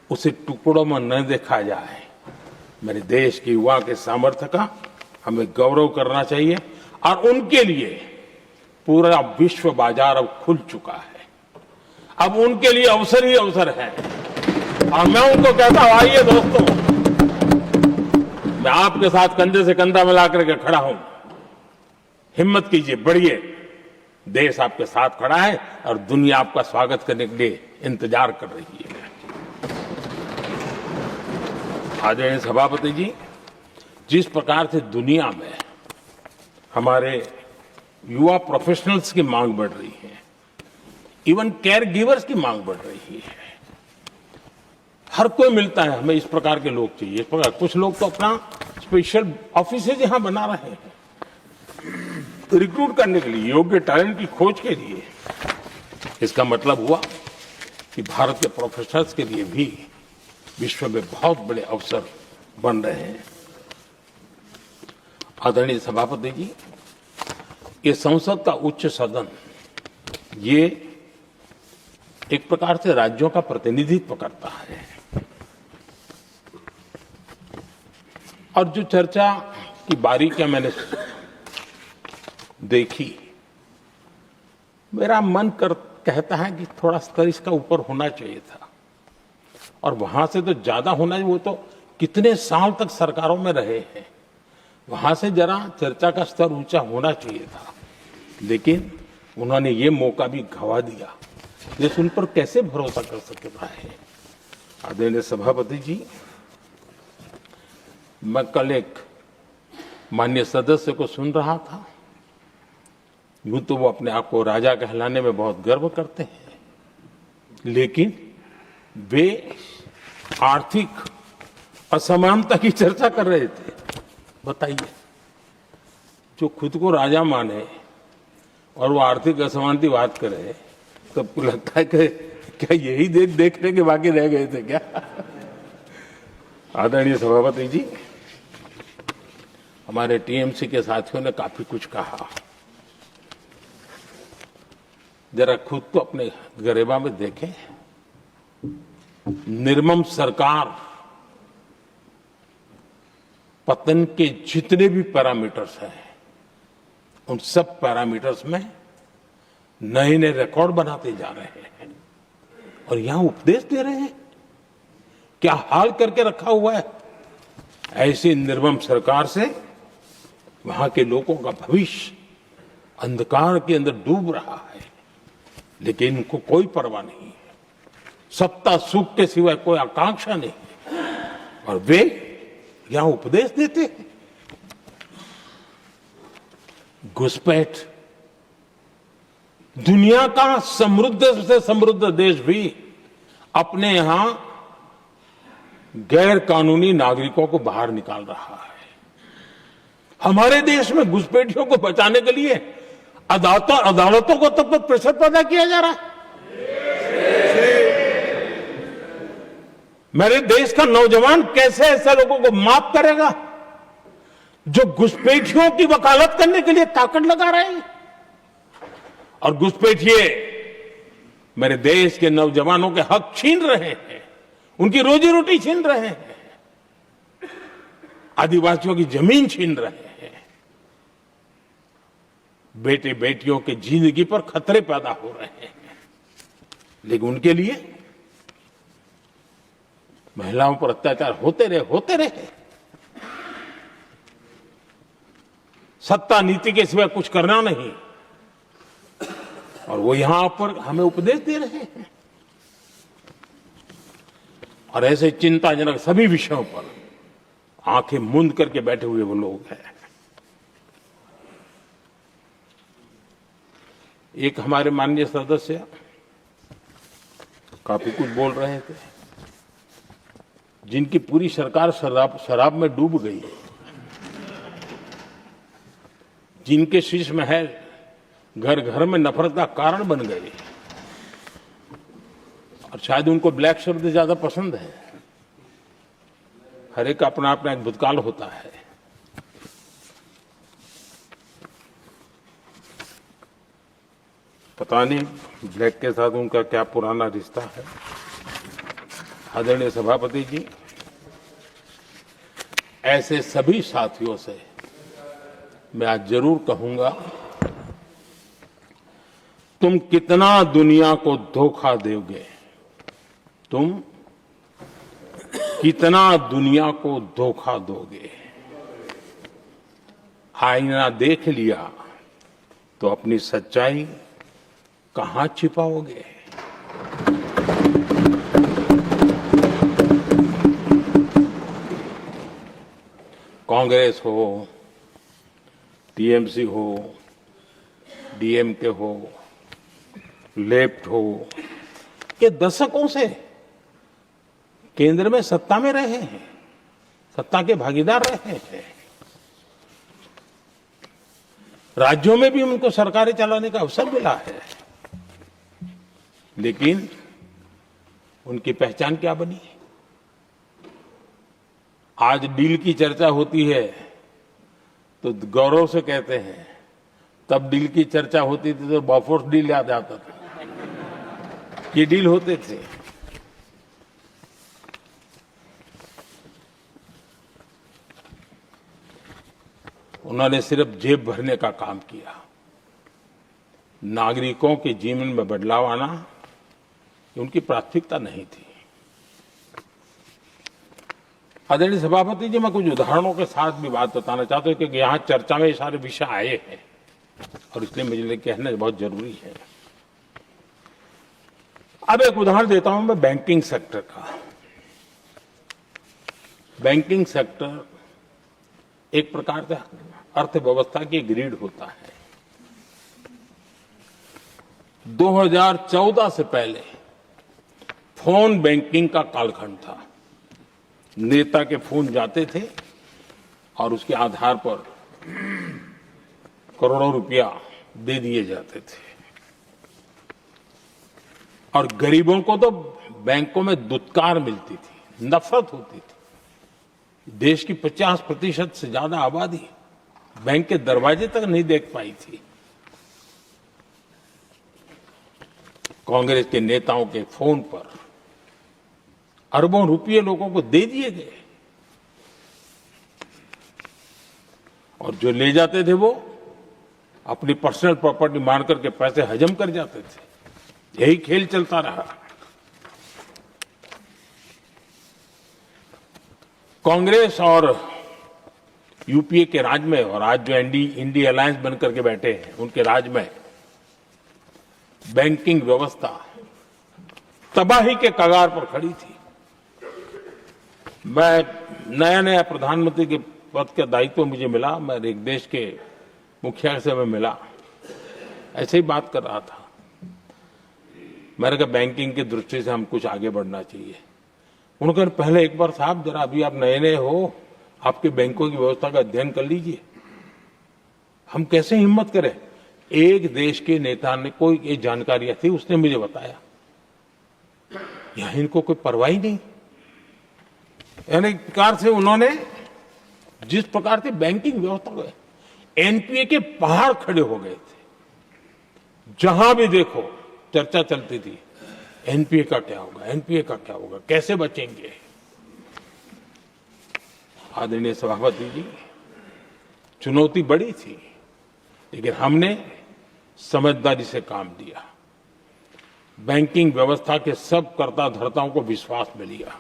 उसे टुकड़ों में न देखा जाए। मेरे देश के युवा के सामर्थ्य का हमें गौरव करना चाहिए और उनके लिए पूरा विश्व बाजार अब खुल चुका है। अब उनके लिए अवसर ही अवसर है और मैं उनको कहता हूं, आइए दोस्तों, मैं आपके साथ कंधे से कंधा मिलाकर के खड़ा हूं। हिम्मत कीजिए, बढ़िए। देश आपके साथ खड़ा है और दुनिया आपका स्वागत करने के लिए इंतजार कर रही है। आदरणीय सभापति जी, जिस प्रकार से दुनिया में हमारे युवा प्रोफेशनल्स की मांग बढ़ रही है, इवन केयर गिवर्स की मांग बढ़ रही है, हर कोई मिलता है हमें इस प्रकार के लोग चाहिए। इस प्रकार कुछ लोग तो अपना स्पेशल ऑफिसेज यहां बना रहे हैं रिक्रूट करने के लिए, योग्य टैलेंट की खोज के लिए। इसका मतलब हुआ कि भारत के प्रोफेशनल्स के लिए भी विश्व में बहुत बड़े अवसर बन रहे हैं। आदरणीय सभापति जी, ये संसद का उच्च सदन ये एक प्रकार से राज्यों का प्रतिनिधित्व करता है और जो चर्चा की बारीकियां मैंने देखी, मेरा मन कहता है कि थोड़ा स्तर इसका ऊपर होना चाहिए था और वहां से तो ज्यादा होना चाहिए। वो तो कितने साल तक सरकारों में रहे हैं, वहां से जरा चर्चा का स्तर ऊंचा होना चाहिए था, लेकिन उन्होंने ये मौका भी गंवा दिया। देश उन पर कैसे भरोसा कर सकता है। आदरणीय सभापति जी, मैं कल एक माननीय सदस्य को सुन रहा था। यूं तो वो अपने आप को राजा कहलाने में बहुत गर्व करते हैं, लेकिन वे आर्थिक असमानता की चर्चा कर रहे थे। बताइए, जो खुद को राजा माने और वो आर्थिक असमानता की बात करे, तो आपको लगता है कि क्या यही देखने के बाकी रह गए थे क्या? आदरणीय सभापति जी, हमारे टीएमसी के साथियों ने काफी कुछ कहा। जरा खुद को अपने गरेबा में देखें। निर्मम सरकार पतन के जितने भी पैरामीटर्स हैं, उन सब पैरामीटर्स में नए नए रिकॉर्ड बनाते जा रहे हैं और यहां उपदेश दे रहे हैं। क्या हाल करके रखा हुआ है। ऐसी निर्मम सरकार से वहां के लोगों का भविष्य अंधकार के अंदर डूब रहा है, लेकिन इनको कोई परवाह नहीं है। सत्ता सुख के सिवाय कोई आकांक्षा नहीं और वे यहां उपदेश देते हैं। घुसपैठ, दुनिया का समृद्ध से समृद्ध देश भी अपने यहां गैर कानूनी नागरिकों को बाहर निकाल रहा है। हमारे देश में घुसपैठियों को बचाने के लिए अदालतों को तब तक प्रेशर पैदा किया जा रहा है। मेरे देश का नौजवान कैसे ऐसे लोगों को माफ करेगा जो घुसपैठियों की वकालत करने के लिए ताकत लगा रहे हैं। और घुसपैठिए मेरे देश के नौजवानों के हक छीन रहे हैं, उनकी रोजी रोटी छीन रहे हैं, आदिवासियों की जमीन छीन रहे हैं, बेटे बेटियों के जिंदगी पर खतरे पैदा हो रहे हैं। लेकिन उनके लिए महिलाओं पर अत्याचार होते रहे। सत्ता नीति के सिवा कुछ करना नहीं और वो यहां पर हमें उपदेश दे रहे हैं। और ऐसे चिंताजनक सभी विषयों पर आंखें मूंद करके बैठे हुए वो लोग हैं। एक हमारे माननीय सदस्य काफी कुछ बोल रहे थे, जिनकी पूरी सरकार शराब में डूब गई, जिनके शीश महल घर घर में नफरत का कारण बन गए और शायद उनको ब्लैक शब्द ज्यादा पसंद है। हर एक का अपना अपना एक भूतकाल होता है। पता नहीं ब्लैक के साथ उनका क्या पुराना रिश्ता है। आदरणीय सभापति जी, ऐसे सभी साथियों से मैं आज जरूर कहूंगा, तुम कितना दुनिया को धोखा दोगे, तुम कितना दुनिया को धोखा दोगे। आईना देख लिया तो अपनी सच्चाई कहां छिपाओगे। कांग्रेस हो, टीएमसी हो, डीएमके हो, लेफ्ट हो, ये दशकों से केंद्र में सत्ता में रहे हैं, सत्ता के भागीदार रहे हैं। राज्यों में भी उनको सरकारें चलाने का अवसर मिला है, लेकिन उनकी पहचान क्या बनी। आज डील की चर्चा होती है तो गौरव से कहते हैं, तब डील की चर्चा होती थी तो बॉफोर्स डील याद आता था। ये डील होते थे। उन्होंने सिर्फ जेब भरने का काम किया। नागरिकों के जीवन में बदलाव आना उनकी प्राथमिकता नहीं थी। आदरणीय सभापति जी, मैं कुछ उदाहरणों के साथ भी बात बताना चाहता हूं, क्योंकि यहां चर्चा में ये सारे विषय आए हैं और इसलिए मुझे कहना बहुत जरूरी है। अब एक उदाहरण देता हूं मैं बैंकिंग सेक्टर का। बैंकिंग सेक्टर एक प्रकार से अर्थव्यवस्था की ग्रिड होता है। 2014 से पहले फोन बैंकिंग का कालखंड था। नेता के फोन जाते थे और उसके आधार पर करोड़ों रुपया दे दिए जाते थे, और गरीबों को तो बैंकों में दुत्कार मिलती थी, नफरत होती थी। देश की 50% से ज्यादा आबादी बैंक के दरवाजे तक नहीं देख पाई थी। कांग्रेस के नेताओं के फोन पर अरबों रुपये लोगों को दे दिए गए, और जो ले जाते थे वो अपनी पर्सनल प्रॉपर्टी मान करके पैसे हजम कर जाते थे। यही खेल चलता रहा। कांग्रेस और यूपीए के राज में, और आज जो इंडी अलायंस बनकर के बैठे हैं, उनके राज में बैंकिंग व्यवस्था तबाही के कगार पर खड़ी थी। मैं नया प्रधानमंत्री के पद का दायित्व मुझे मिला, मैं एक देश के मुखिया से मैं मिला, ऐसे ही बात कर रहा था। मैंने कहा बैंकिंग की दृष्टि से हम कुछ आगे बढ़ना चाहिए। उन्होंने कहा पहले एक बार साहब जरा, अभी आप नए हो, आपके बैंकों की व्यवस्था का अध्ययन कर लीजिए। हम कैसे हिम्मत करें। एक देश के नेता ने कोई ये जानकारियां थी, उसने मुझे बताया, यहां इनको कोई परवाह ही नहीं। यानी एक प्रकार से उन्होंने जिस प्रकार से बैंकिंग व्यवस्था को, एनपीए के पहाड़ खड़े हो गए थे। जहां भी देखो चर्चा चलती थी, एनपीए का क्या होगा, एनपीए का क्या होगा, कैसे बचेंगे। आदरणीय सभापति जी, चुनौती बड़ी थी, लेकिन हमने समझदारी से काम दिया। बैंकिंग व्यवस्था के सब कर्ता धर्ताओं को विश्वास में लिया।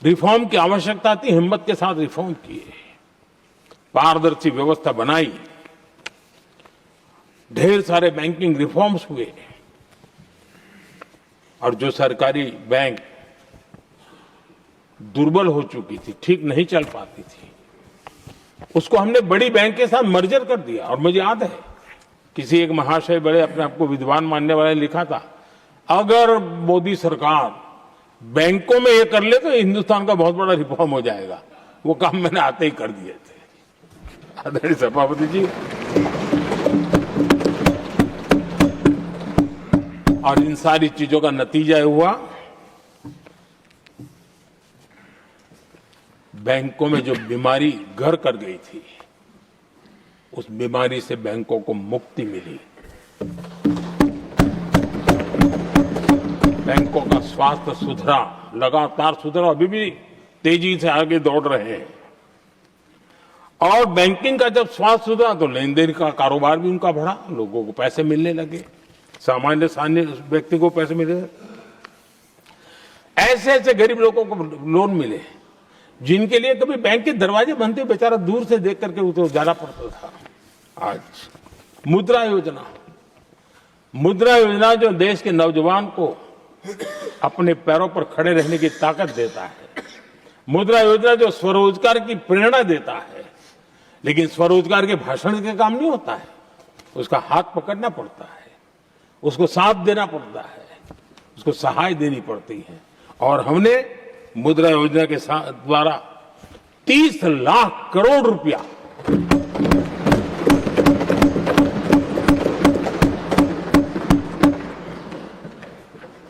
रिफॉर्म की आवश्यकता थी, हिम्मत के साथ रिफॉर्म किए, पारदर्शी व्यवस्था बनाई, ढेर सारे बैंकिंग रिफॉर्म्स हुए, और जो सरकारी बैंक दुर्बल हो चुकी थी, ठीक नहीं चल पाती थी, उसको हमने बड़ी बैंक के साथ मर्जर कर दिया। और मुझे याद है, किसी एक महाशय बड़े अपने आप को विद्वान मानने वाले ने लिखा था, अगर मोदी सरकार बैंकों में ये कर ले तो हिंदुस्तान का बहुत बड़ा रिफॉर्म हो जाएगा। वो काम मैंने आते ही कर दिए थे। आदरणीय सभापति जी, और इन सारी चीजों का नतीजा हुआ, बैंकों में जो बीमारी घर कर गई थी, उस बीमारी से बैंकों को मुक्ति मिली। बैंकों का स्वास्थ्य सुधरा, लगातार सुधरा, अभी भी तेजी से आगे दौड़ रहे हैं। और बैंकिंग का जब स्वास्थ्य सुधरा तो लेन देन का कारोबार भी उनका बढ़ा, लोगों को पैसे मिलने लगे, सामान्य व्यक्ति को पैसे मिले। ऐसे ऐसे गरीब लोगों को लोन मिले जिनके लिए कभी बैंक के दरवाजे बंद थे, बेचारा दूर से देख करके उसे जाना पड़ता था। आज मुद्रा योजना जो देश के नौजवान को अपने पैरों पर खड़े रहने की ताकत देता है, मुद्रा योजना जो स्वरोजगार की प्रेरणा देता है, लेकिन स्वरोजगार के भाषण के काम नहीं होता है, उसका हाथ पकड़ना पड़ता है, उसको साथ देना पड़ता है, उसको सहाय देनी पड़ती है। और हमने मुद्रा योजना के द्वारा 30 लाख करोड़ रुपया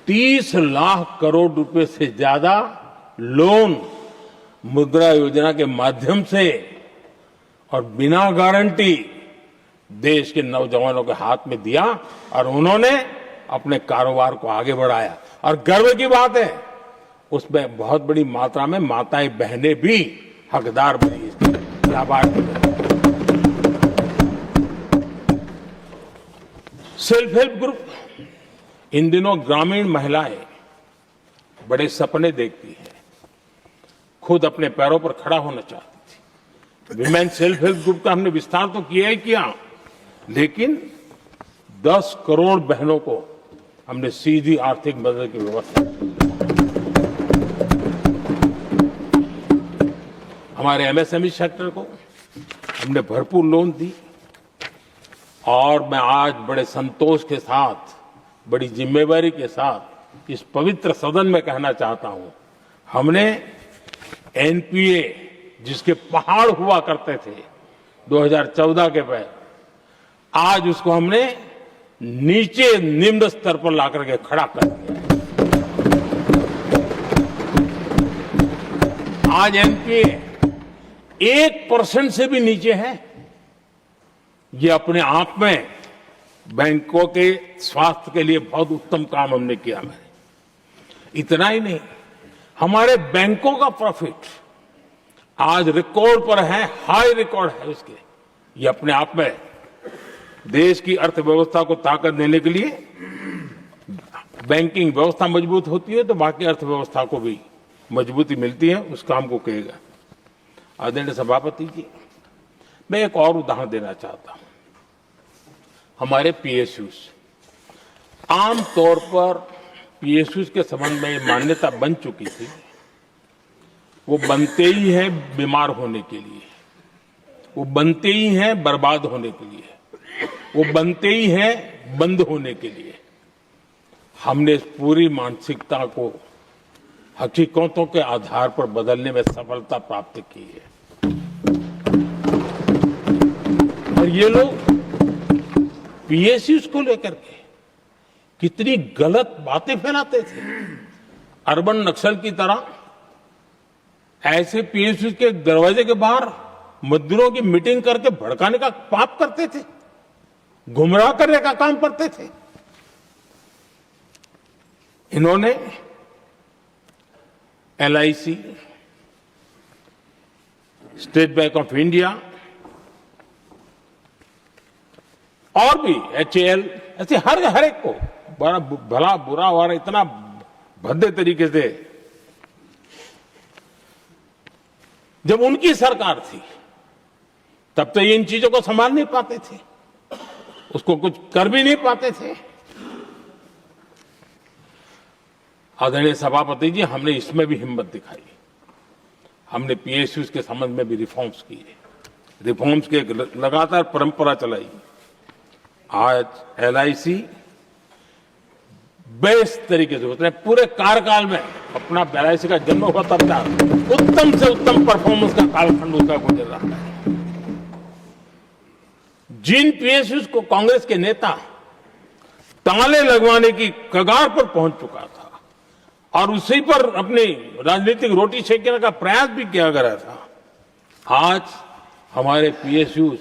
30 लाख करोड़ रुपए से ज्यादा लोन मुद्रा योजना के माध्यम से और बिना गारंटी देश के नौजवानों के हाथ में दिया और उन्होंने अपने कारोबार को आगे बढ़ाया। और गर्व की बात है, उसमें बहुत बड़ी मात्रा में माताएं बहनें भी हकदार बनी, लाभार्थी बनी। सेल्फ हेल्प ग्रुप, इन दिनों ग्रामीण महिलाएं बड़े सपने देखती हैं, खुद अपने पैरों पर खड़ा होना चाहती थी। विमेन सेल्फ हेल्प ग्रुप का हमने विस्तार तो किया ही किया, लेकिन 10 करोड़ बहनों को हमने सीधी आर्थिक मदद की व्यवस्था की। हमारे एमएसएमई सेक्टर को हमने भरपूर लोन दी। और मैं आज बड़े संतोष के साथ, बड़ी जिम्मेवारी के साथ इस पवित्र सदन में कहना चाहता हूं, हमने एनपीए जिसके पहाड़ हुआ करते थे 2014 के पहले, आज उसको हमने नीचे निम्न स्तर पर लाकर के खड़ा कर दिया। आज एनपीए 1% से भी नीचे है। ये अपने आप में बैंकों के स्वास्थ्य के लिए बहुत उत्तम काम हमने किया। इतना ही नहीं, हमारे बैंकों का प्रॉफिट आज रिकॉर्ड पर है, हाई रिकॉर्ड है उसके। ये अपने आप में देश की अर्थव्यवस्था को ताकत देने के लिए, बैंकिंग व्यवस्था मजबूत होती है तो बाकी अर्थव्यवस्था को भी मजबूती मिलती है। उस काम को कहेगा आदरणीय सभापति जी। मैं एक और उदाहरण देना चाहता हूं। हमारे पीएसयूज, आमतौर पर पीएसयूज के संबंध में मान्यता बन चुकी थी, वो बनते ही हैं बीमार होने के लिए, वो बनते ही हैं बर्बाद होने के लिए, वो बनते ही हैं बंद होने के लिए। हमने इस पूरी मानसिकता को हकीकतों के आधार पर बदलने में सफलता प्राप्त की है। और ये लोग पीएसयूज को लेकर के कितनी गलत बातें फैलाते थे। अर्बन नक्सल की तरह ऐसे पीएसयूज के दरवाजे के बाहर मजदूरों की मीटिंग करके भड़काने का पाप करते थे, गुमराह करने का काम करते थे। इन्होंने LIC, state bank of India और भी एचएएल, ऐसे हर एक को बड़ा भला बुरा और इतना भद्दे तरीके से, जब उनकी सरकार थी तब तो ये इन चीजों को संभाल नहीं पाते थे, उसको कुछ कर भी नहीं पाते थे। आदरणीय सभापति जी, हमने इसमें भी हिम्मत दिखाई। हमने पीएसयूज के संबंध में भी रिफॉर्म्स किए, रिफॉर्म्स की लगातार परंपरा चलाई। आज एलआईसी बेस्ट तरीके से उसने पूरे कार्यकाल में अपना एलआईसी का जन्म हुआ तब तक उत्तम से उत्तम परफॉर्मेंस का कालखंड उसका गुजर रहा है। जिन पीएसयूज को कांग्रेस के नेता ताले लगवाने की कगार पर पहुंच चुका था और उसी पर अपनी राजनीतिक रोटी सेकने का प्रयास भी किया गया था, आज हमारे पीएसयूज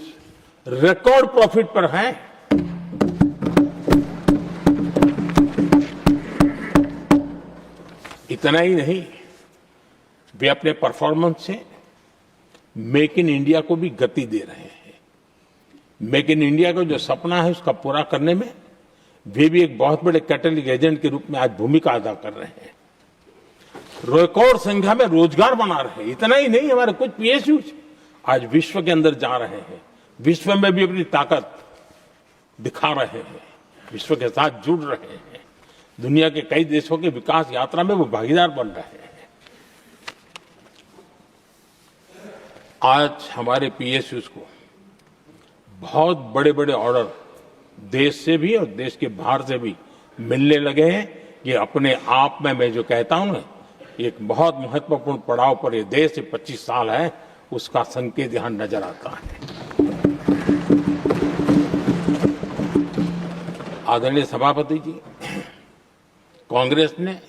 रिकॉर्ड प्रॉफिट पर हैं। इतना ही नहीं, वे अपने परफॉर्मेंस से मेक इन इंडिया को भी गति दे रहे हैं। मेक इन इंडिया का जो सपना है उसका पूरा करने में वे भी एक बहुत बड़े कैटलिस्ट एजेंट के रूप में आज भूमिका अदा कर रहे हैं। रिकॉर्ड संख्या में रोजगार बना रहे हैं। इतना ही नहीं, हमारे कुछ पीएसयू आज विश्व के अंदर जा रहे हैं, विश्व में भी अपनी ताकत दिखा रहे हैं, विश्व के साथ जुड़ रहे हैं, दुनिया के कई देशों की विकास यात्रा में वो भागीदार बन रहे हैं। आज हमारे पीएसयूज को बहुत बड़े बड़े ऑर्डर देश से भी और देश के बाहर से भी मिलने लगे हैं। ये अपने आप में मैं जो कहता हूं ना, एक बहुत महत्वपूर्ण पड़ाव पर ये देश 25 साल है, उसका संकेत यहां नजर आता है। आदरणीय सभापति जी, कांग्रेस ने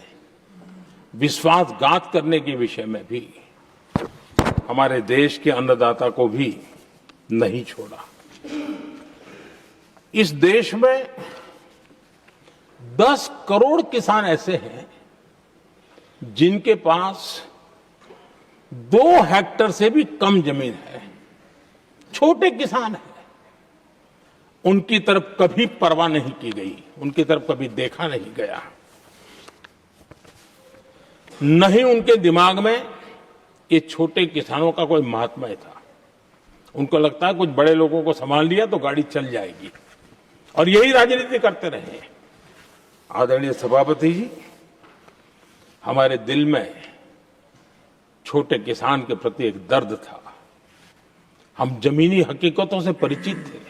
विश्वासघात करने के विषय में भी हमारे देश के अन्नदाता को भी नहीं छोड़ा। इस देश में 10 करोड़ किसान ऐसे हैं जिनके पास 2 हेक्टेयर से भी कम जमीन है, छोटे किसान हैं। उनकी तरफ कभी परवाह नहीं की गई, उनकी तरफ कभी देखा नहीं गया, नहीं उनके दिमाग में ये छोटे किसानों का कोई महात्मा था। उनको लगता है कुछ बड़े लोगों को संभाल लिया तो गाड़ी चल जाएगी, और यही राजनीति करते रहे। आदरणीय सभापति जी, हमारे दिल में छोटे किसान के प्रति एक दर्द था। हम जमीनी हकीकतों से परिचित थे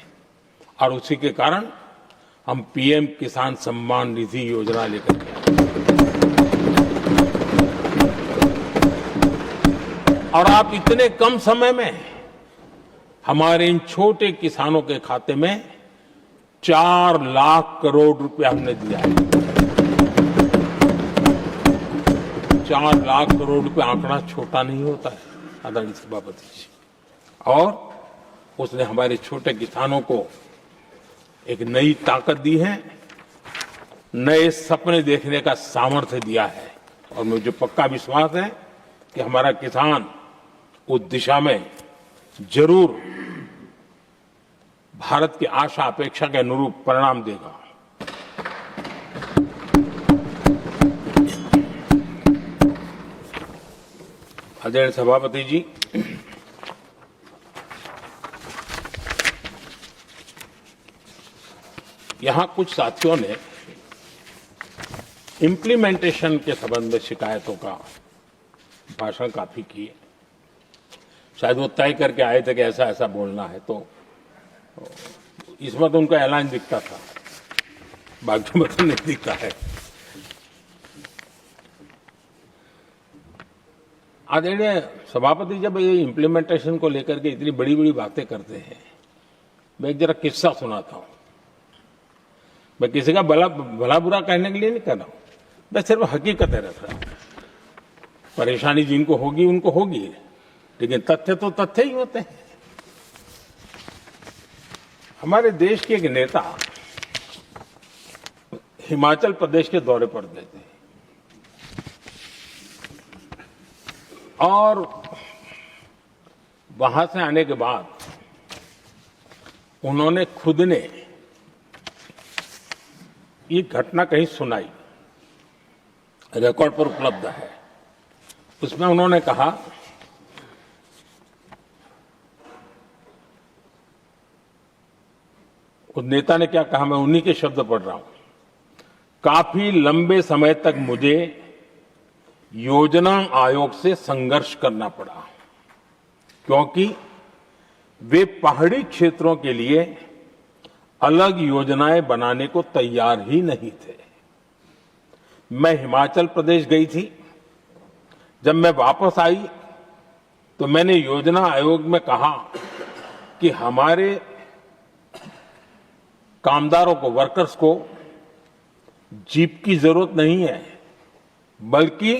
और उसी के कारण हम पीएम किसान सम्मान निधि योजना लेकर के आए। और आप इतने कम समय में हमारे इन छोटे किसानों के खाते में 4 लाख करोड़ रुपया हमने दिया है। 4 लाख करोड़ रुपया आंकड़ा छोटा नहीं होता है आदरणीय सभापति जी। और उसने हमारे छोटे किसानों को एक नई ताकत दी है, नए सपने देखने का सामर्थ्य दिया है। और मुझे पक्का विश्वास है कि हमारा किसान उस दिशा में जरूर भारत की आशा अपेक्षा के अनुरूप परिणाम देगा। आदरणीय सभापति जी, यहां कुछ साथियों ने इम्प्लीमेंटेशन के संबंध में शिकायतों का भाषण काफी किए। शायद वो तय करके आए थे कि ऐसा ऐसा बोलना है, तो इसमें तो उनका ऐलान दिखता था, बाकी में तो नहीं दिखता है। आदरणीय सभापति, जब ये इम्प्लीमेंटेशन को लेकर के इतनी बड़ी बड़ी बातें करते हैं, मैं एक जरा किस्सा सुनाता हूं। मैं किसी का भला बुरा कहने के लिए नहीं कर रहा हूं, मैं सिर्फ हकीकतें रख रहा हूं। परेशानी जिनको होगी उनको होगी, लेकिन तथ्य तो तथ्य ही होते हैं। हमारे देश के एक नेता हिमाचल प्रदेश के दौरे पर गए थे और वहां से आने के बाद उन्होंने खुद ने ये घटना कहीं सुनाई, रिकॉर्ड पर उपलब्ध है। उसमें उन्होंने कहा, उस नेता ने क्या कहा, मैं उन्हीं के शब्द पढ़ रहा हूं। काफी लंबे समय तक मुझे योजना आयोग से संघर्ष करना पड़ा, क्योंकि वे पहाड़ी क्षेत्रों के लिए अलग योजनाएं बनाने को तैयार ही नहीं थे। मैं हिमाचल प्रदेश गई थी। जब मैं वापस आई तो मैंने योजना आयोग में कहा कि हमारे कामदारों को, वर्कर्स को जीप की जरूरत नहीं है, बल्कि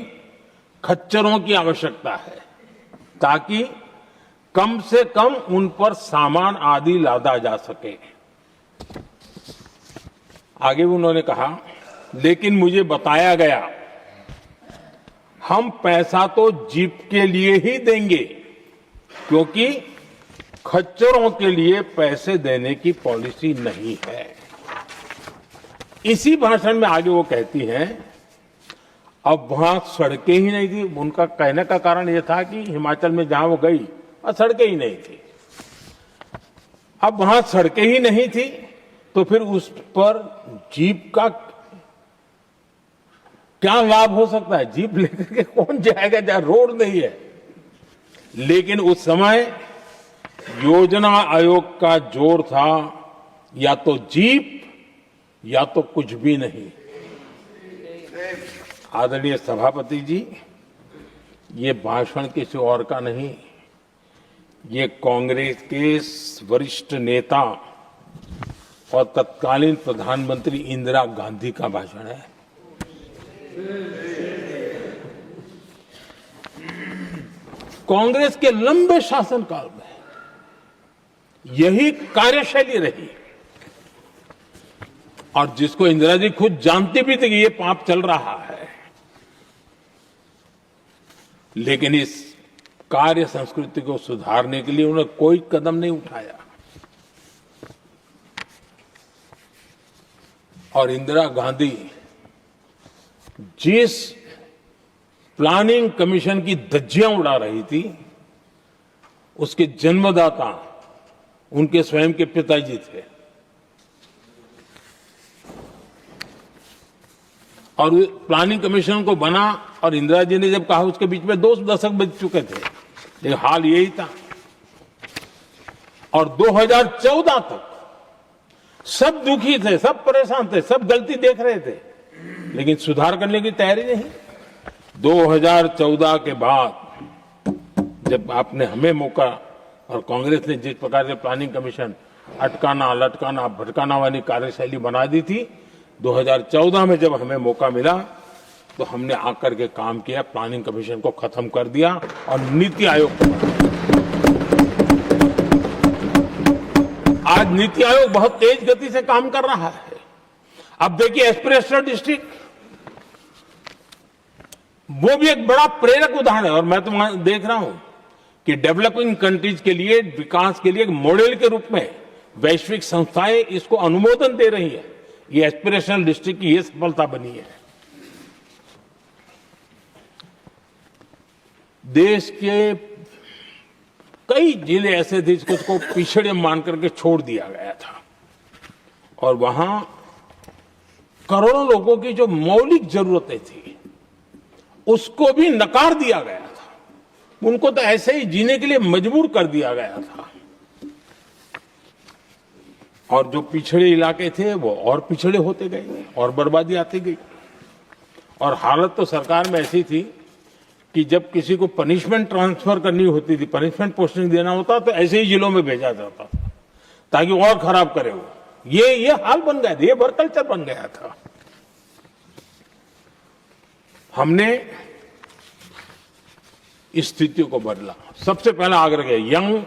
खच्चरों की आवश्यकता है, ताकि कम से कम उन पर सामान आदि लादा जा सके। आगे उन्होंने कहा, लेकिन मुझे बताया गया हम पैसा तो जीप के लिए ही देंगे, क्योंकि खच्चरों के लिए पैसे देने की पॉलिसी नहीं है। इसी भाषण में आगे वो कहती हैं, अब वहां सड़कें ही नहीं थी। उनका कहने का कारण यह था कि हिमाचल में जहां वो गई वहां सड़कें ही नहीं थी। अब वहां सड़कें ही नहीं थी तो फिर उस पर जीप का क्या लाभ हो सकता है? जीप लेकर के कौन जाएगा जहां रोड नहीं है? लेकिन उस समय योजना आयोग का जोर था या तो जीप या तो कुछ भी नहीं। आदरणीय सभापति जी, ये भाषण किसी और का नहीं, ये कांग्रेस के वरिष्ठ नेता और तत्कालीन प्रधानमंत्री इंदिरा गांधी का भाषण है। कांग्रेस के लंबे शासनकाल में यही कार्यशैली रही, और जिसको इंदिरा जी खुद जानती भी थी कि ये पाप चल रहा है, लेकिन इस कार्य संस्कृति को सुधारने के लिए उन्होंने कोई कदम नहीं उठाया। और इंदिरा गांधी जिस प्लानिंग कमीशन की धज्जियां उड़ा रही थी, उसके जन्मदाता उनके स्वयं के पिताजी थे। और प्लानिंग कमीशन को बना और इंदिरा जी ने जब कहा, उसके बीच में 2 दशक बज चुके थे, लेकिन हाल यही था। और 2014 तक सब दुखी थे, सब परेशान थे, सब गलती देख रहे थे, लेकिन सुधार करने की तैयारी नहीं। 2014 के बाद जब आपने हमें मौका और कांग्रेस ने जिस प्रकार से प्लानिंग कमीशन अटकाना, लटकाना, भटकाना वाली कार्यशैली बना दी थी, 2014 में जब हमें मौका मिला तो हमने आकर के काम किया, प्लानिंग कमीशन को खत्म कर दिया और नीति आयोग को बनाया। आज नीति आयोग बहुत तेज गति से काम कर रहा है। अब देखिए एस्पिरेशनल डिस्ट्रिक्ट, वो भी एक बड़ा प्रेरक उदाहरण है। और मैं तो देख रहा हूं कि डेवलपिंग कंट्रीज के लिए, विकास के लिए एक मॉडल के रूप में वैश्विक संस्थाएं इसको अनुमोदन दे रही है। ये एस्पिरेशनल डिस्ट्रिक्ट की ये सफलता बनी है। देश के कई जिले ऐसे थे जिसको पिछड़े मान करके छोड़ दिया गया था, और वहां करोड़ों लोगों की जो मौलिक जरूरतें थी उसको भी नकार दिया गया था। उनको तो ऐसे ही जीने के लिए मजबूर कर दिया गया था। और जो पिछड़े इलाके थे वो और पिछड़े होते गए और बर्बादी आती गई। और हालत तो सरकार में ऐसी थी कि जब किसी को पनिशमेंट ट्रांसफर करनी होती थी, पनिशमेंट पोस्टिंग देना होता, तो ऐसे ही जिलों में भेजा जाता था ताकि और खराब करे वो। ये हाल बन गया था, ये वर्क कल्चर बन गया था। हमने इस स्थिति को बदला। सबसे पहला आग्रह किया, यंग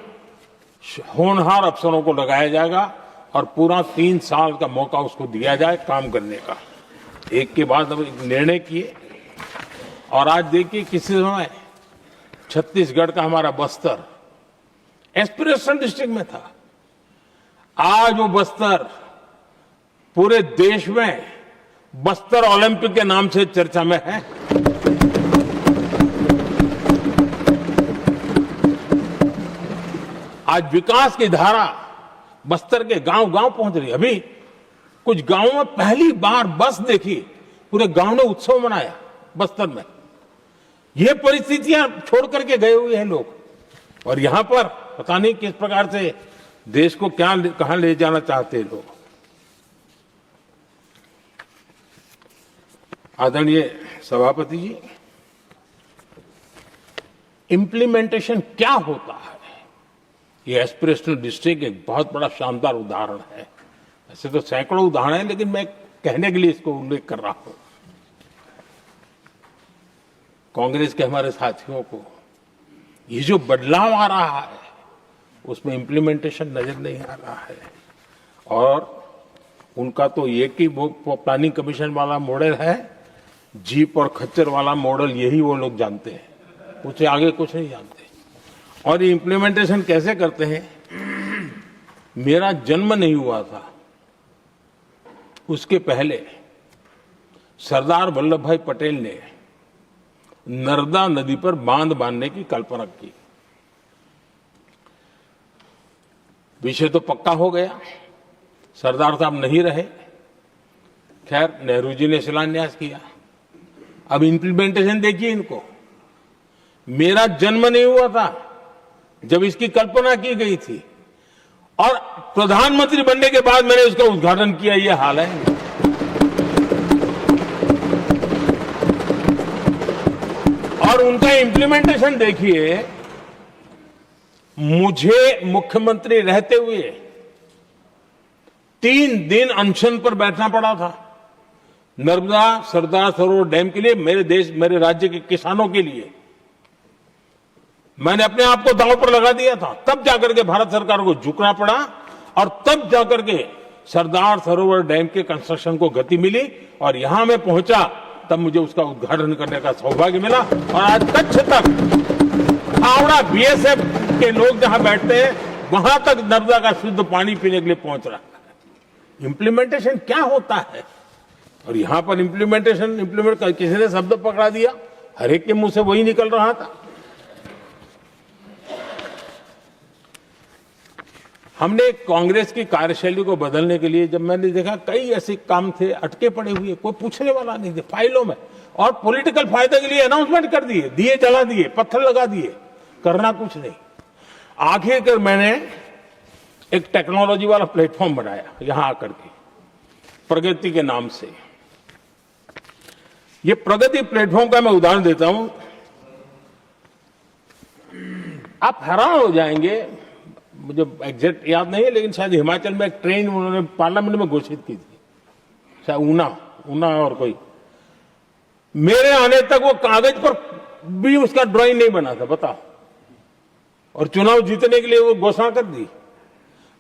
होनहार अफसरों को लगाया जाएगा और पूरा 3 साल का मौका उसको दिया जाए काम करने का। एक के बाद हम निर्णय किए। और आज देखिए किसी समय छत्तीसगढ़ का हमारा बस्तर एस्पिरेशनल डिस्ट्रिक्ट में था, आज वो बस्तर पूरे देश में बस्तर ओलंपिक के नाम से चर्चा में है। आज विकास की धारा बस्तर के गांव-गांव पहुंच रही है। अभी कुछ गांवों में पहली बार बस देखी, पूरे गांव ने उत्सव मनाया बस्तर में। ये परिस्थितियां छोड़ करके गए हुए हैं लोग, और यहां पर पता नहीं किस प्रकार से देश को कहां ले जाना चाहते हैं लोग। आदरणीय सभापति जी, इम्प्लीमेंटेशन क्या होता है, ये एस्पिरेशनल डिस्ट्रिक्ट एक बहुत बड़ा शानदार उदाहरण है। ऐसे तो सैकड़ों उदाहरण हैं, लेकिन मैं कहने के लिए इसको उल्लेख कर रहा हूं। कांग्रेस के हमारे साथियों को ये जो बदलाव आ रहा है उसमें इम्प्लीमेंटेशन नजर नहीं आ रहा है। और उनका तो एक ही वो प्लानिंग कमीशन वाला मॉडल है जीप और खच्चर वाला मॉडल यही वो लोग जानते हैं, उससे आगे कुछ नहीं जानते। और ये इम्प्लीमेंटेशन कैसे करते हैं? मेरा जन्म नहीं हुआ था उसके पहले सरदार वल्लभ भाई पटेल ने नर्मदा नदी पर बांध बांधने की कल्पना की। विषय तो पक्का हो गया, सरदार साहब नहीं रहे, खैर नेहरू जी ने शिलान्यास किया। अब इम्प्लीमेंटेशन देखिए इनको। मेरा जन्म नहीं हुआ था जब इसकी कल्पना की गई थी, और प्रधानमंत्री बनने के बाद मैंने उसका उद्घाटन किया, ये हाल है। और उनका इम्प्लीमेंटेशन देखिए, मुझे मुख्यमंत्री रहते हुए 3 दिन अनशन पर बैठना पड़ा था नर्मदा सरदार सरोवर डैम के लिए, मेरे राज्य के किसानों के लिए। मैंने अपने आप को दांव पर लगा दिया था, तब जाकर के भारत सरकार को झुकना पड़ा, और तब जाकर के सरदार सरोवर डैम के कंस्ट्रक्शन को गति मिली, और यहां मैं पहुंचा तब मुझे उसका उद्घाटन करने का सौभाग्य मिला। और आज कच्छ तक, हावड़ा बीएसएफ के लोग जहां बैठते हैं, वहां तक नर्मदा का शुद्ध पानी पीने के लिए पहुंच रहा है। इंप्लीमेंटेशन क्या होता है? और यहां पर इम्प्लीमेंट किसी ने शब्द पकड़ा दिया, हर एक के मुंह से वही निकल रहा था। हमने कांग्रेस की कार्यशैली को बदलने के लिए, जब मैंने देखा कई ऐसे काम थे अटके पड़े हुए, कोई पूछने वाला नहीं थे फाइलों में, और पॉलिटिकल फायदे के लिए अनाउंसमेंट कर दिए, दिए जला दिए, पत्थर लगा दिए, करना कुछ नहीं। आखिरकार मैंने एक टेक्नोलॉजी वाला प्लेटफॉर्म बनाया यहां आकर के, प्रगति के नाम से। ये प्रगति प्लेटफॉर्म का मैं उदाहरण देता हूं, आप हैरान हो जाएंगे। मुझे एग्जैक्ट याद नहीं है, लेकिन शायद हिमाचल में एक ट्रेन उन्होंने पार्लियामेंट में घोषित की थी, शायद ऊना और कोई। मेरे आने तक वो कागज पर भी उसका ड्राइंग नहीं बना था, बताओ, और चुनाव जीतने के लिए वो घोषणा कर दी।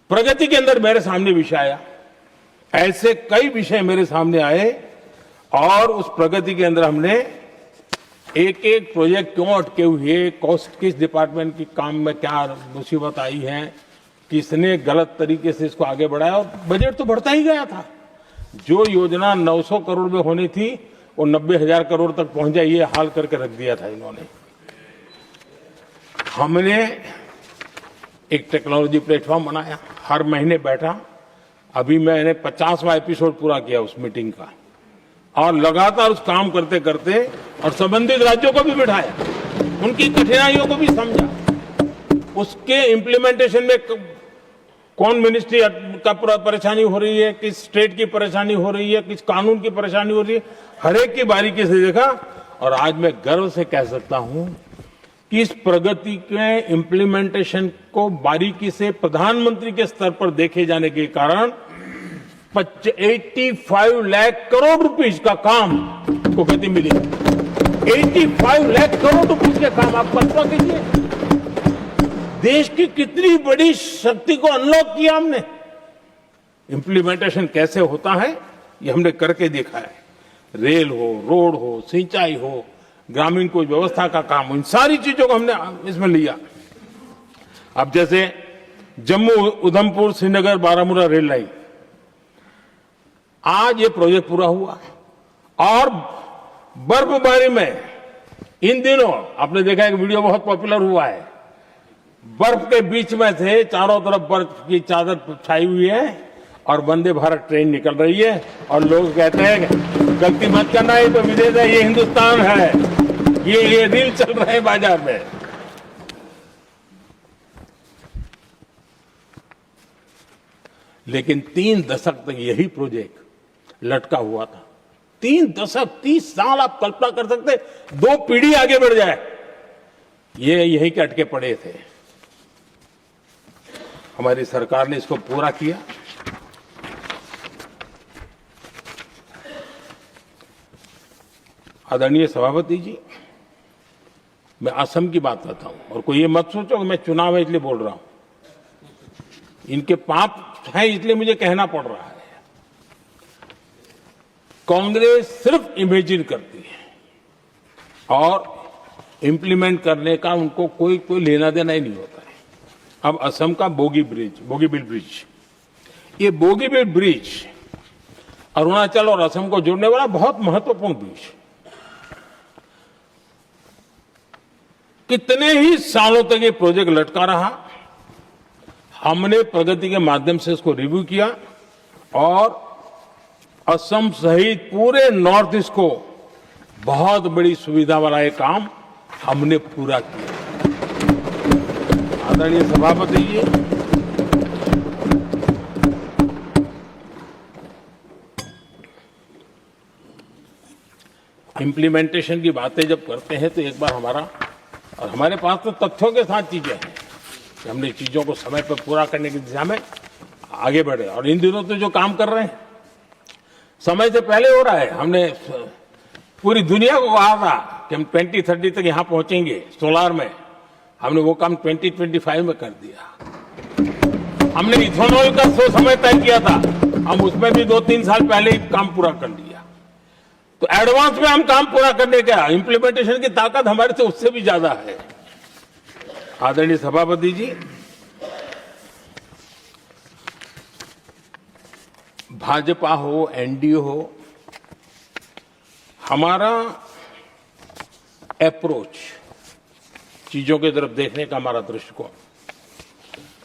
प्रगति के अंदर मेरे सामने विषय आया, ऐसे कई विषय मेरे सामने आए, और उस प्रगति के अंदर हमने एक एक प्रोजेक्ट क्यों अटके हुए, कॉस्ट किस डिपार्टमेंट की काम में क्या मुसीबत आई है, किसने गलत तरीके से इसको आगे बढ़ाया, और बजट तो बढ़ता ही गया था। जो योजना 900 करोड़ में होनी थी वो 90,000 करोड़ तक पहुंच जाए, ये हाल करके रख दिया था इन्होंने। हमने एक टेक्नोलॉजी प्लेटफॉर्म बनाया, हर महीने बैठा, अभी मैंने 50वां एपिसोड पूरा किया उस मीटिंग का, और लगातार उस काम करते करते और संबंधित राज्यों को भी बिठाया, उनकी कठिनाइयों को भी समझा, उसके इम्प्लीमेंटेशन में कौन मिनिस्ट्री का परेशानी हो रही है, किस स्टेट की परेशानी हो रही है, किस कानून की परेशानी हो रही है, हर एक की बारीकी से देखा। और आज मैं गर्व से कह सकता हूं कि इस प्रगति के इम्प्लीमेंटेशन को बारीकी से प्रधानमंत्री के स्तर पर देखे जाने के कारण 85 लाख करोड़ रुपीस का काम को गति मिली। 85 लाख करोड़ रुपीस के काम, आप कल्पना कीजिए, देश की कितनी बड़ी शक्ति को अनलॉक किया हमने। इंप्लीमेंटेशन कैसे होता है ये हमने करके देखा है। रेल हो, रोड हो, सिंचाई हो, ग्रामीण कोई व्यवस्था का काम हो, इन सारी चीजों को हमने इसमें लिया। अब जैसे जम्मू उधमपुर श्रीनगर बारामूला रेल लाइन, आज ये प्रोजेक्ट पूरा हुआ, और बर्फबारी में इन दिनों आपने देखा एक वीडियो बहुत पॉपुलर हुआ है, बर्फ के बीच में थे, चारों तरफ बर्फ की चादर छाई हुई है, और वंदे भारत ट्रेन निकल रही है, और लोग कहते हैं गलती मत करना, ये तो विदेश है, ये हिंदुस्तान है, ये रील चल रहे हैं बाजार में। लेकिन 3 दशक तक यही प्रोजेक्ट लटका हुआ था। 3 दशक, 30 साल, आप कल्पना कर सकते, 2 पीढ़ी आगे बढ़ जाए, ये यहीं के अटके पड़े थे। हमारी सरकार ने इसको पूरा किया। आदरणीय सभापति जी, मैं असम की बात करता हूं, और कोई ये मत सोचो कि मैं चुनाव है इसलिए बोल रहा हूं। इनके पाप है इसलिए मुझे कहना पड़ रहा है। कांग्रेस सिर्फ इमेजिन करती है और इंप्लीमेंट करने का उनको कोई लेना देना ही नहीं होता है। अब असम का बोगीबील ब्रिज, ये बोगीबील ब्रिज अरुणाचल और असम को जोड़ने वाला बहुत महत्वपूर्ण ब्रिज, कितने ही सालों तक ये प्रोजेक्ट लटका रहा। हमने प्रगति के माध्यम से इसको रिव्यू किया और असम सहित पूरे नॉर्थ ईस्ट को बहुत बड़ी सुविधा वाला ये काम हमने पूरा किया। आदरणीय सभापति जी, इम्प्लीमेंटेशन की बातें जब करते हैं तो एक बार हमारे पास तो तथ्यों के साथ चीजें हैं कि हमने चीजों को समय पर पूरा करने की दिशा में आगे बढ़े। और इन दिनों तो जो काम कर रहे हैं समय से पहले हो रहा है। हमने पूरी दुनिया को कहा था कि हम 2030 तक यहां पहुंचेंगे सोलार में, हमने वो काम 2025 में कर दिया। हमने इथेनॉल का समय तय किया था, हम उसमें भी 2-3 साल पहले ही काम पूरा कर लिया। तो एडवांस में हम काम पूरा करने का इंप्लीमेंटेशन की ताकत हमारे से उससे भी ज्यादा है। आदरणीय सभापति जी, भाजपा हो, एनडीए हो, हमारा अप्रोच, चीजों की तरफ देखने का हमारा दृष्टिकोण,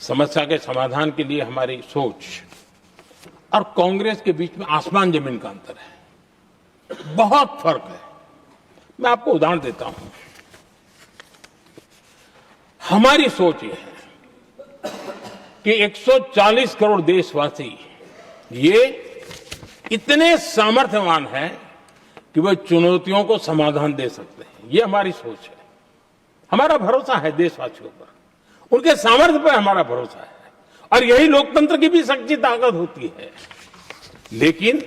समस्या के समाधान के लिए हमारी सोच और कांग्रेस के बीच में आसमान जमीन का अंतर है, बहुत फर्क है। मैं आपको उदाहरण देता हूं। हमारी सोच ये है कि 140 करोड़ देशवासी ये इतने सामर्थ्यवान हैं कि वे चुनौतियों को समाधान दे सकते हैं। ये हमारी सोच है, हमारा भरोसा है देशवासियों पर, उनके सामर्थ्य पर हमारा भरोसा है और यही लोकतंत्र की भी सच्ची ताकत होती है। लेकिन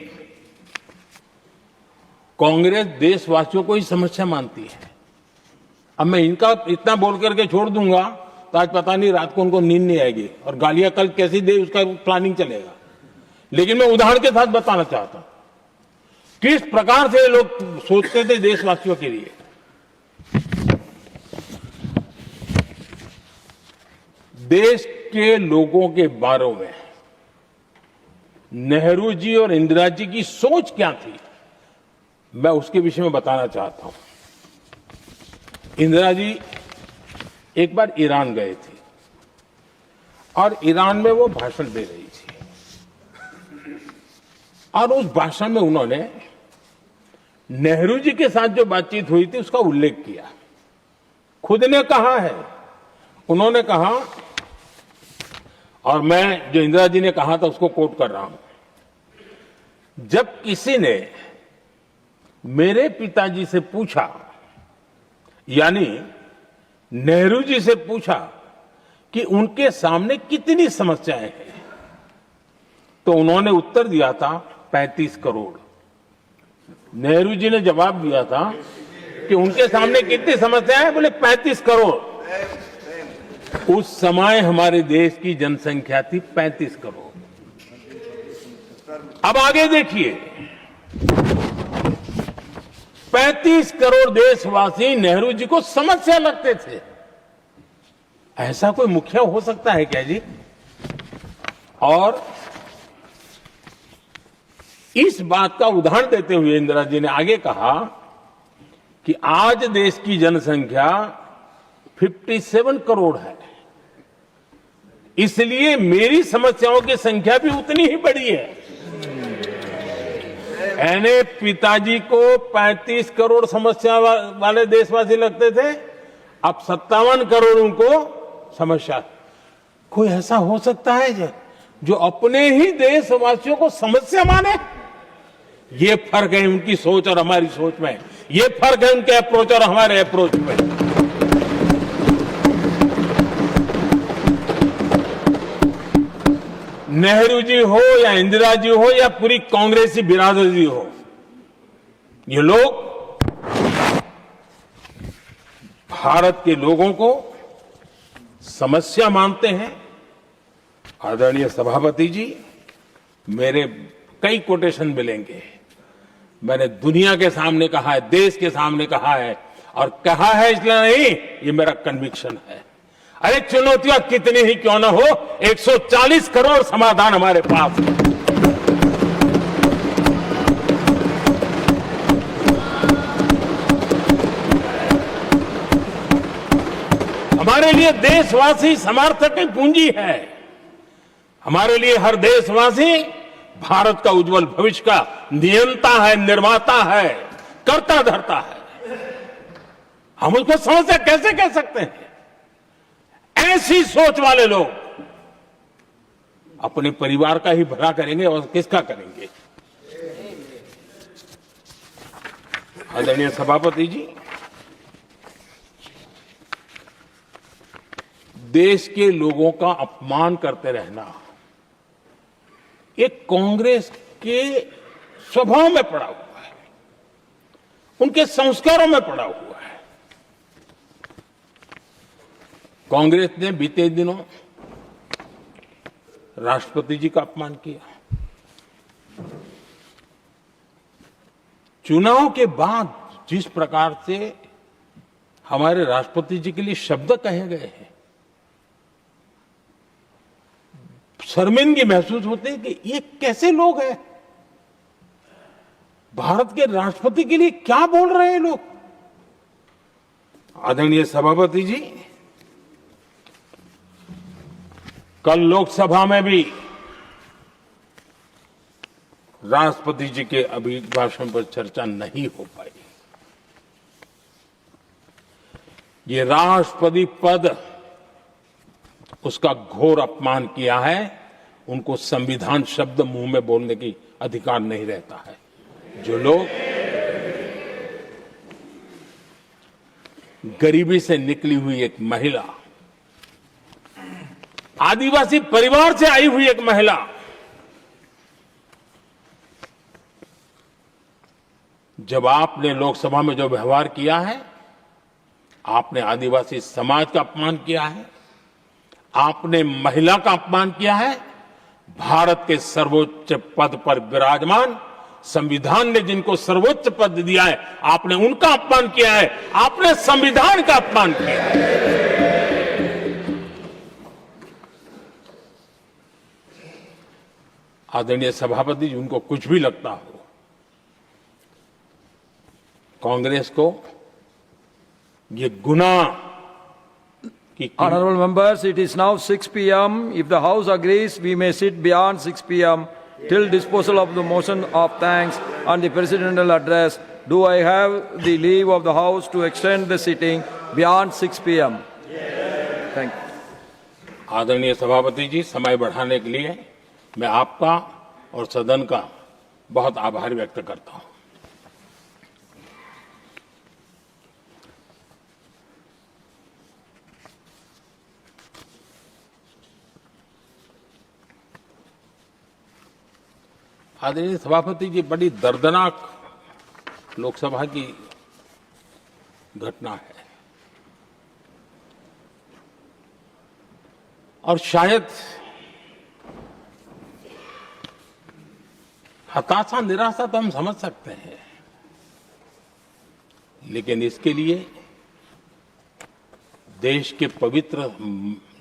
कांग्रेस देशवासियों को ही समस्या मानती है। अब मैं इनका इतना बोल करके छोड़ दूंगा तो आज पता नहीं रात को उनको नींद नहीं आएगी और गालियां कल कैसी दे उसका प्लानिंग चलेगा। लेकिन मैं उदाहरण के साथ बताना चाहता हूं किस प्रकार से लोग सोचते थे देशवासियों के लिए। देश के लोगों के बारे में नेहरू जी और इंदिरा जी की सोच क्या थी, मैं उसके विषय में बताना चाहता हूं। इंदिरा जी एक बार ईरान गए थे और ईरान में वो भाषण दे रही थी और उस भाषण में उन्होंने नेहरू जी के साथ जो बातचीत हुई थी उसका उल्लेख किया। खुद ने कहा है, उन्होंने कहा, और मैं जो इंदिरा जी ने कहा था उसको कोट कर रहा हूं, जब किसी ने मेरे पिताजी से पूछा, यानी नेहरू जी से पूछा कि उनके सामने कितनी समस्याएं हैं, तो उन्होंने उत्तर दिया था 35 करोड़। नेहरू जी ने जवाब दिया था कि उनके सामने कितनी समस्याएं हैं, बोले 35 करोड़। उस समय हमारे देश की जनसंख्या थी 35 करोड़। अब आगे देखिए, 35 करोड़ देशवासी नेहरू जी को समस्या लगते थे। ऐसा कोई मुखिया हो सकता है क्या जी? और इस बात का उदाहरण देते हुए इंदिरा जी ने आगे कहा कि आज देश की जनसंख्या 57 करोड़ है, इसलिए मेरी समस्याओं की संख्या भी उतनी ही बड़ी है। यानी पिताजी को 35 करोड़ समस्या वाले देशवासी लगते थे, अब 57 करोड़ उनको समस्या। कोई ऐसा हो सकता है जो अपने ही देशवासियों को समस्या माने? ये फर्क है उनकी सोच और हमारी सोच में, ये फर्क है उनके अप्रोच और हमारे अप्रोच में। नेहरू जी हो या इंदिरा जी हो या पूरी कांग्रेसी बिरादरी हो, ये लोग भारत के लोगों को समस्या मानते हैं। आदरणीय सभापति जी, मेरे कई कोटेशन मिलेंगे, मैंने दुनिया के सामने कहा है, देश के सामने कहा है, और कहा है इसलिए नहीं, ये मेरा कन्विक्शन है। अरे चुनौतियां कितनी ही क्यों ना हो, 140 करोड़ समाधान हमारे पास है। हमारे लिए देशवासी समर्थक की पूंजी है। हमारे लिए हर देशवासी भारत का उज्जवल भविष्य का नियंता है, निर्माता है, कर्ता धर्ता है। हम उसको समस्या कैसे कह सकते हैं? ऐसी सोच वाले लोग अपने परिवार का ही भला करेंगे और किसका करेंगे? आदरणीय सभापति जी, देश के लोगों का अपमान करते रहना ये कांग्रेस के स्वभाव में पड़ा हुआ है, उनके संस्कारों में पड़ा हुआ है। कांग्रेस ने बीते दिनों राष्ट्रपति जी का अपमान किया। चुनाव के बाद जिस प्रकार से हमारे राष्ट्रपति जी के लिए शब्द कहे गए हैं, शर्मिंदगी महसूस होती है कि ये कैसे लोग हैं? भारत के राष्ट्रपति के लिए क्या बोल रहे हैं लोग? आदरणीय सभापति जी, कल लोकसभा में भी राष्ट्रपति जी के अभिभाषण पर चर्चा नहीं हो पाई। ये राष्ट्रपति पद उसका घोर अपमान किया है। उनको संविधान शब्द मुंह में बोलने की अधिकार नहीं रहता है। जो लोग गरीबी से निकली हुई एक महिला, आदिवासी परिवार से आई हुई एक महिला, जब आपने लोकसभा में जो व्यवहार किया है, आपने आदिवासी समाज का अपमान किया है, आपने महिला का अपमान किया है। भारत के सर्वोच्च पद पर विराजमान, संविधान ने जिनको सर्वोच्च पद दिया है, आपने उनका अपमान किया है। आपने संविधान का अपमान किया है। आदरणीय सभापति जी, उनको कुछ भी लगता हो, कांग्रेस को ये गुनाह Honorable members, it is now 6 p.m. If the House agrees, we may sit beyond 6 p.m. till disposal of the motion of thanks and the presidential address. Do I have the leave of the House to extend the sitting beyond 6 p.m.? Yes. Thank you. आदरणीय सभापति जी, समय बढ़ाने के लिए मैं आपका और सदन का बहुत आभार व्यक्त करता हूं। आदरणीय सभापति जी, बड़ी दर्दनाक लोकसभा की घटना है और शायद हताशा, निराशा तो हम समझ सकते हैं, लेकिन इसके लिए देश के पवित्र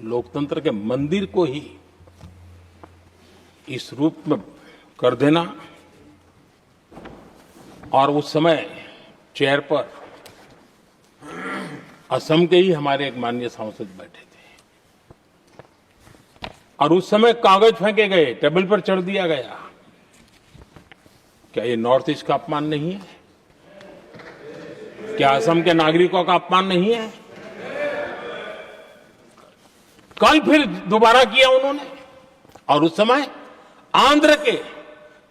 लोकतंत्र के मंदिर को ही इस रूप में कर देना, और उस समय चेयर पर असम के ही हमारे एक माननीय सांसद बैठे थे और उस समय कागज फेंके गए, टेबल पर चढ़ दिया गया। क्या ये नॉर्थ ईस्ट का अपमान नहीं है? क्या असम के नागरिकों का अपमान नहीं है? कल फिर दोबारा किया उन्होंने, और उस समय आंध्र के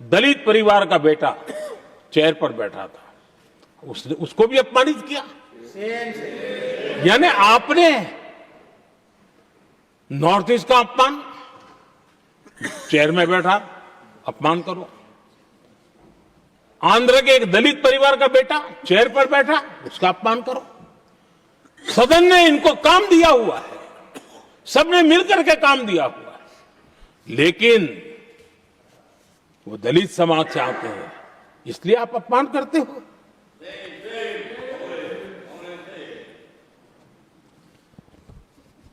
दलित परिवार का बेटा चेयर पर बैठा था, उसको भी अपमानित किया। यानी आपने नॉर्थ ईस्ट का अपमान, चेयर में बैठा अपमान करो। आंध्र के एक दलित परिवार का बेटा चेयर पर बैठा, उसका अपमान करो। सदन ने इनको काम दिया हुआ है, सबने मिलकर के काम दिया हुआ है, लेकिन वो दलित समाज से आते हैं, इसलिए आप अपमान करते हो।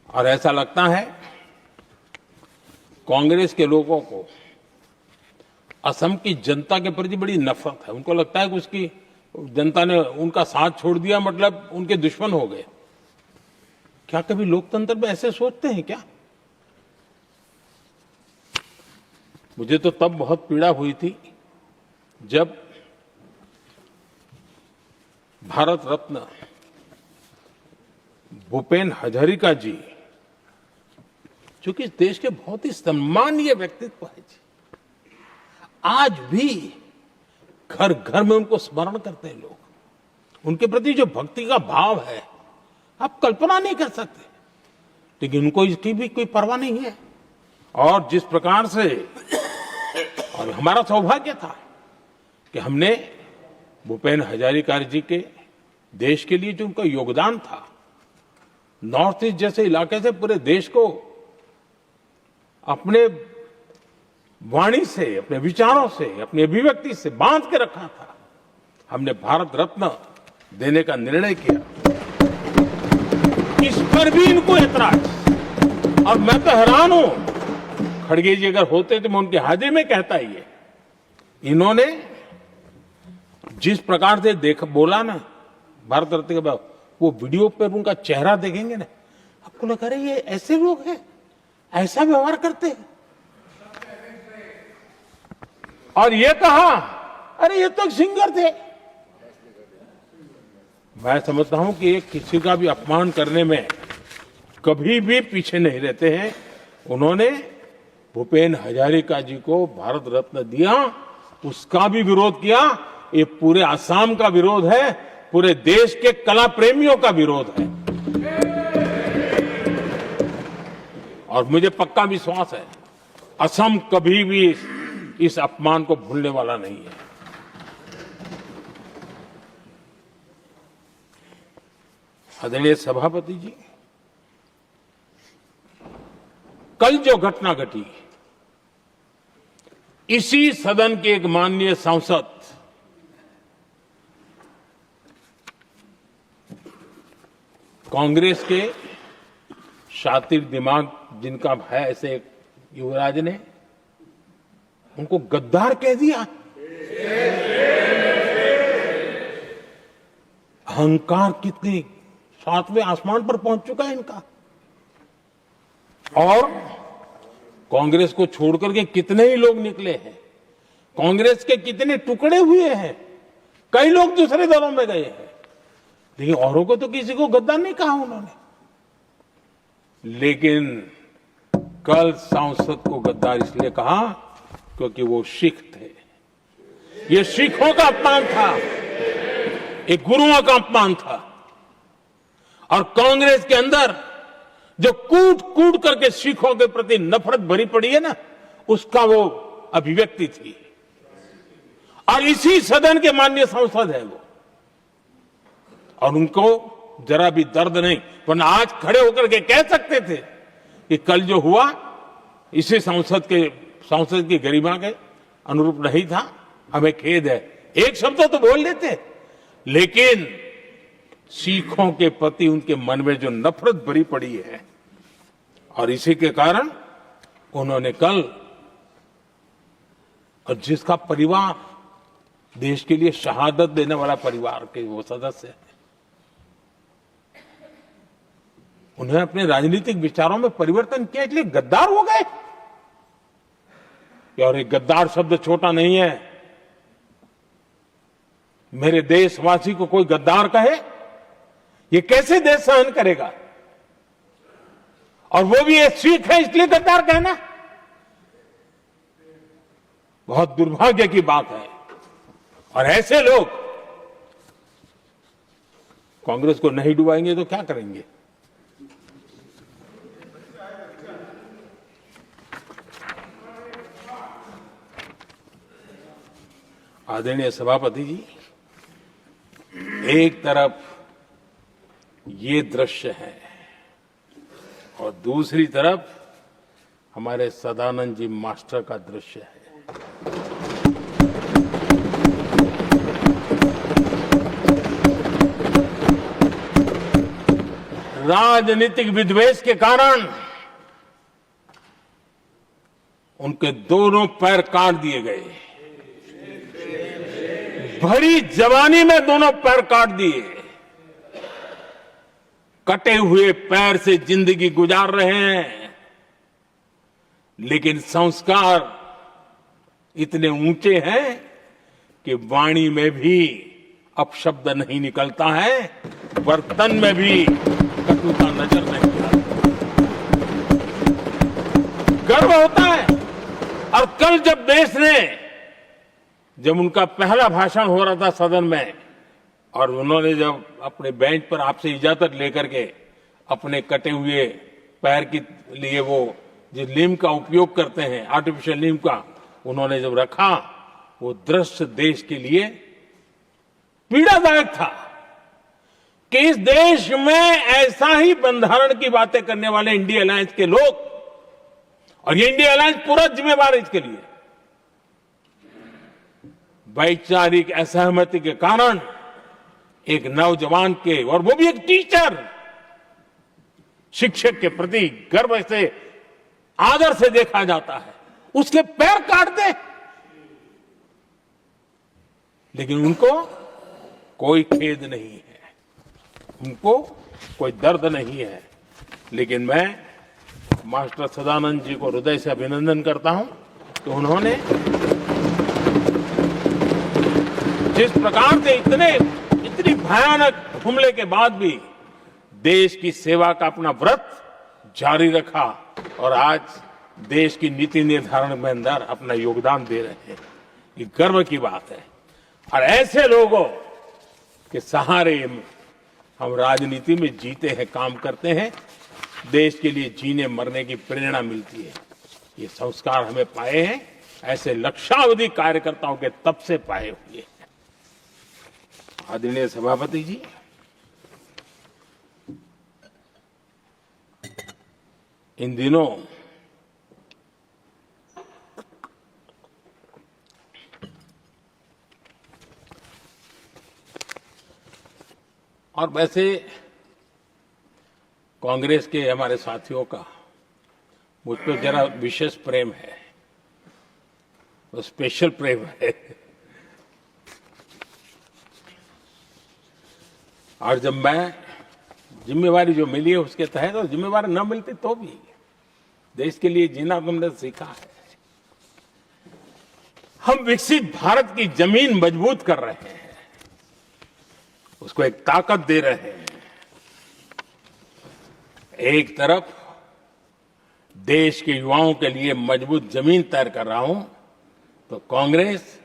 और ऐसा लगता है कांग्रेस के लोगों को असम की जनता के प्रति बड़ी नफरत है। उनको लगता है कि उसकी जनता ने उनका साथ छोड़ दिया मतलब उनके दुश्मन हो गए। क्या कभी लोकतंत्र में ऐसे सोचते हैं क्या? मुझे तो तब बहुत पीड़ा हुई थी जब भारत रत्न भूपेन हजारिका जी, जो कि इस देश के बहुत ही सम्मानीय व्यक्तित्व है जी, आज भी घर घर में उनको स्मरण करते हैं लोग। उनके प्रति जो भक्ति का भाव है आप कल्पना नहीं कर सकते, लेकिन उनको इसकी भी कोई परवाह नहीं है। और जिस प्रकार से, और हमारा सौभाग्य था कि हमने भूपेन हजारिका जी के देश के लिए जो उनका योगदान था, नॉर्थ ईस्ट जैसे इलाके से पूरे देश को अपने वाणी से, अपने विचारों से, अपनी अभिव्यक्ति से बांध के रखा था। हमने भारत रत्न देने का निर्णय किया। इस पर भी इनको ऐतराज, और मैं तो हैरान हूं। खड़गे जी अगर होते तो मैं उनकी हाजिरी में कहता ही है। इन्होंने जिस प्रकार से बोला ना भारत रत्न के बाद, वो वीडियो पर उनका चेहरा देखेंगे ना, आपको लगा रहे ये ऐसे लोग हैं, ऐसा व्यवहार करते हैं। और ये कहा अरे ये तो सिंगर थे। मैं समझता हूं कि एक किसी का भी अपमान करने में कभी भी पीछे नहीं रहते हैं। उन्होंने भूपेन हजारिका जी को भारत रत्न दिया, उसका भी विरोध किया। ये पूरे असम का विरोध है, पूरे देश के कला प्रेमियों का विरोध है। और मुझे पक्का विश्वास है असम कभी भी इस अपमान को भूलने वाला नहीं है। आदरणीय सभापति जी, कल जो घटना घटी, इसी सदन के एक माननीय सांसद कांग्रेस के शातिर दिमाग जिनका है ऐसे एक युवराज ने उनको गद्दार कह दिया। अहंकार कितनी सातवें आसमान पर पहुंच चुका है इनका। और कांग्रेस को छोड़कर के कितने ही लोग निकले हैं, कांग्रेस के कितने टुकड़े हुए हैं, कई लोग दूसरे दलों में गए हैं, लेकिन औरों को तो किसी को गद्दार नहीं कहा उन्होंने। लेकिन कल सांसद को गद्दार इसलिए कहा क्योंकि वो सिख थे। ये सिखों का अपमान था, एक गुरुओं का अपमान था। और कांग्रेस के अंदर जो कूट कूट करके सिखों के प्रति नफरत भरी पड़ी है ना, उसका वो अभिव्यक्ति थी। और इसी सदन के माननीय सांसद है वो, और उनको जरा भी दर्द नहीं, वरना आज खड़े होकर के कह सकते थे कि कल जो हुआ इसी सांसद की गरिमा के अनुरूप नहीं था, हमें खेद है। एक शब्द तो बोल लेते, लेकिन सिखों के प्रति उनके मन में जो नफरत भरी पड़ी है, और इसी के कारण उन्होंने कल, और जिसका परिवार देश के लिए शहादत देने वाला परिवार के वो सदस्य है, उन्हें अपने राजनीतिक विचारों में परिवर्तन किया, इसलिए गद्दार हो गए। और एक गद्दार शब्द छोटा नहीं है। मेरे देशवासी को कोई गद्दार कहे, ये कैसे देश सहन करेगा? और वो भी एक सिख है इसलिए गद्दार कहना बहुत दुर्भाग्य की बात है। और ऐसे लोग कांग्रेस को नहीं डुबाएंगे तो क्या करेंगे? आदरणीय सभापति जी, एक तरफ ये दृश्य है और दूसरी तरफ हमारे सदानंद जी मास्टर का दृश्य है। राजनीतिक विद्वेष के कारण उनके दोनों पैर काट दिए गए। भरी जवानी में दोनों पैर काट दिए। कटे हुए पैर से जिंदगी गुजार रहे हैं, लेकिन संस्कार इतने ऊंचे हैं कि वाणी में भी अपशब्द नहीं निकलता है, बर्तन में भी कटुता नजर नहीं आती। गर्व होता है। और कल जब उनका पहला भाषण हो रहा था सदन में, और उन्होंने जब अपने बेंच पर आपसे इजाजत लेकर के अपने कटे हुए पैर के लिए वो जो लीम का उपयोग करते हैं, आर्टिफिशियल लीम का, उन्होंने जब रखा, वो दृश्य देश के लिए पीड़ादायक था कि इस देश में ऐसा ही बंधारण की बातें करने वाले इंडिया अलायंस के लोग, और ये इंडिया अलायंस पूरा जिम्मेवार है इसके लिए, वैचारिक असहमति के कारण एक नौजवान के, और वो भी एक टीचर, शिक्षक के प्रति गर्व से, आदर से देखा जाता है, उसके पैर काट दे। लेकिन उनको कोई खेद नहीं है, उनको कोई दर्द नहीं है। लेकिन मैं मास्टर सदानंद जी को हृदय से अभिनंदन करता हूं कि उन्होंने जिस प्रकार से इतनी भयानक हमले के बाद भी देश की सेवा का अपना व्रत जारी रखा, और आज देश की नीति निर्धारण में अंदर अपना योगदान दे रहे हैं। ये गर्व की बात है। और ऐसे लोगों के सहारे हम राजनीति में जीते हैं, काम करते हैं, देश के लिए जीने मरने की प्रेरणा मिलती है। ये संस्कार हमें पाए हैं ऐसे लक्षावधि कार्यकर्ताओं के तब से पाए हुए हैं। आदरणीय सभापति जी, इन दिनों और वैसे कांग्रेस के हमारे साथियों का मुझ पर जरा विशेष प्रेम है, वो स्पेशल प्रेम है। और जब मैं जिम्मेवारी जो मिली है उसके तहत, और जिम्मेवारी न मिलती तो भी देश के लिए जीना तुमने सीखा है। हम विकसित भारत की जमीन मजबूत कर रहे हैं, उसको एक ताकत दे रहे हैं। एक तरफ देश के युवाओं के लिए मजबूत जमीन तैयार कर रहा हूं, तो कांग्रेस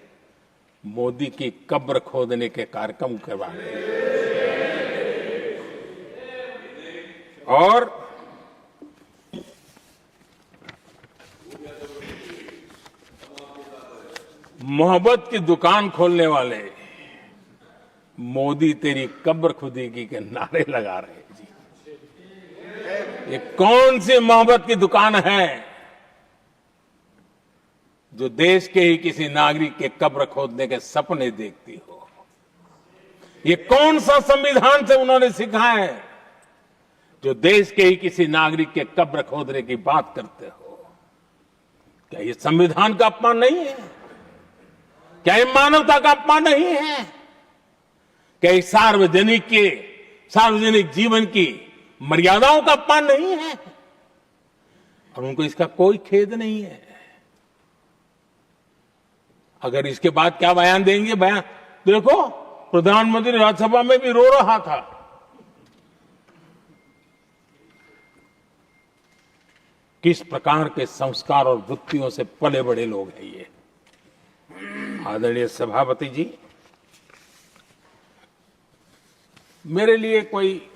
मोदी की कब्र खोदने के कार्यक्रम करवा रही है। और मोहब्बत की दुकान खोलने वाले मोदी तेरी कब्र खुदेगी के नारे लगा रहे हैं जी। ये कौन सी मोहब्बत की दुकान है जो देश के ही किसी नागरिक के कब्र खोदने के सपने देखती हो? ये कौन सा संविधान से उन्होंने सीखा है जो देश के ही किसी नागरिक के कब्र खोदने की बात करते हो? क्या ये संविधान का अपमान नहीं है? क्या ये मानवता का अपमान नहीं है? क्या ये सार्वजनिक जीवन की मर्यादाओं का अपमान नहीं है? और उनको इसका कोई खेद नहीं है। अगर इसके बाद क्या बयान देंगे? बयान देखो, प्रधानमंत्री राज्यसभा में भी रो रहा था। किस प्रकार के संस्कार और वृत्तियों से पले बड़े लोग हैं ये। आदरणीय सभापति जी, मेरे लिए कोई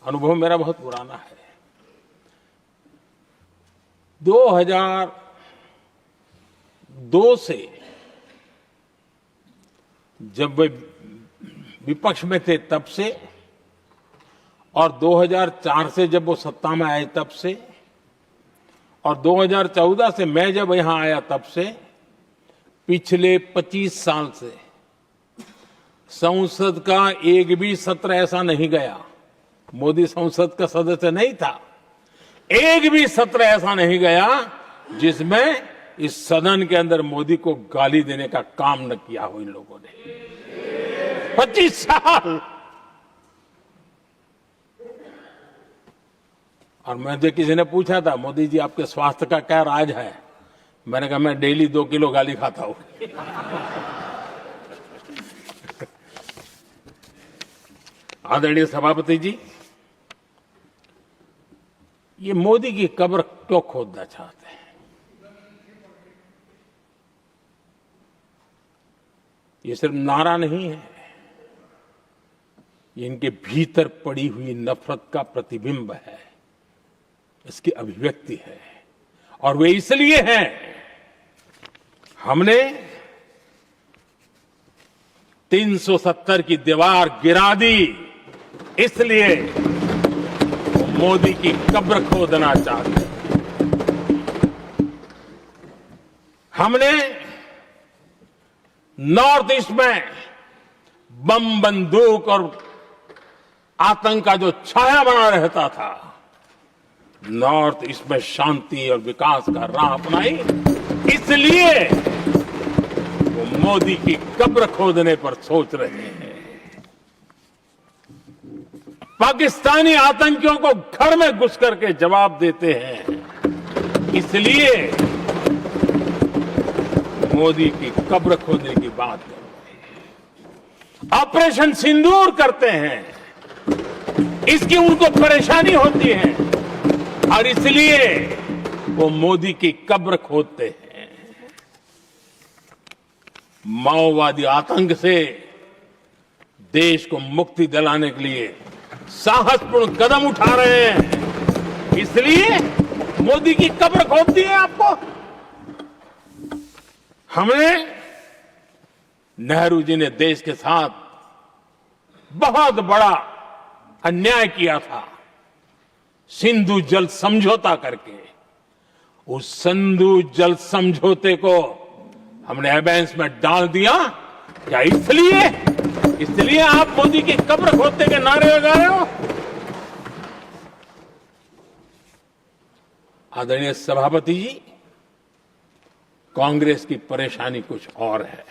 अनुभव मेरा बहुत पुराना है। 2002 से जब वे विपक्ष में थे तब से, और 2004 से जब वो सत्ता में आए तब से, और 2014 से मैं जब यहां आया तब से, पिछले 25 साल से संसद का एक भी सत्र ऐसा नहीं गया मोदी संसद का सदस्य नहीं था। एक भी सत्र ऐसा नहीं गया जिसमें इस सदन के अंदर मोदी को गाली देने का काम न किया हो इन लोगों ने। 25 साल। और मुझे किसी ने पूछा था, मोदी जी आपके स्वास्थ्य का क्या राज है? मैंने कहा मैं डेली 2 किलो गाली खाता हूं। आदरणीय सभापति जी, ये मोदी की कब्र क्यों खोदना चाहते हैं? ये सिर्फ नारा नहीं है, ये इनके भीतर पड़ी हुई नफरत का प्रतिबिंब है, इसकी अभिव्यक्ति है। और वे इसलिए हैं, हमने 370 की दीवार गिरा दी, इसलिए वो मोदी की कब्र खोदना चाहते हैं। हमने नॉर्थ ईस्ट में बम बंदूक और आतंक का जो छाया बना रहता था, नॉर्थ ईस्ट में शांति और विकास का राह अपनाई, इसलिए वो मोदी की कब्र खोदने पर सोच रहे हैं। पाकिस्तानी आतंकियों को घर में घुस करके जवाब देते हैं, इसलिए मोदी की कब्र खोदने की बात कर रहे हैं। ऑपरेशन सिंदूर करते हैं, इसकी उनको परेशानी होती है और इसलिए वो मोदी की कब्र खोदते हैं। माओवादी आतंक से देश को मुक्ति दिलाने के लिए साहसपूर्ण कदम उठा रहे हैं, इसलिए मोदी की कब्र खोदती है आपको। हमने, नेहरू जी ने देश के साथ बहुत बड़ा अन्याय किया था, सिंधु जल समझौता करके। उस सिंधु जल समझौते को हमने एबेंस में डाल दिया। क्या इसलिए आप मोदी की कब्र खोदने के नारे लगा रहे हो? आदरणीय सभापति जी, कांग्रेस की परेशानी कुछ और है।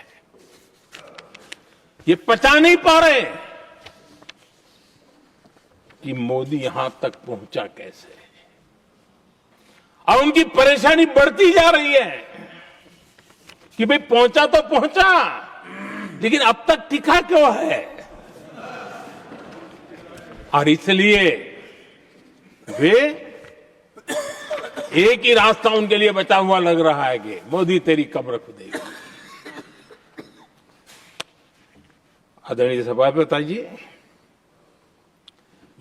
ये पचा नहीं पा रहे कि मोदी यहां तक पहुंचा कैसे, और उनकी परेशानी बढ़ती जा रही है कि भाई पहुंचा तो पहुंचा, लेकिन अब तक टिका क्यों है? और इसलिए वे, एक ही रास्ता उनके लिए बचा हुआ लग रहा है कि मोदी तेरी कब्र खुदेगी। आदरणीय सभापति जी,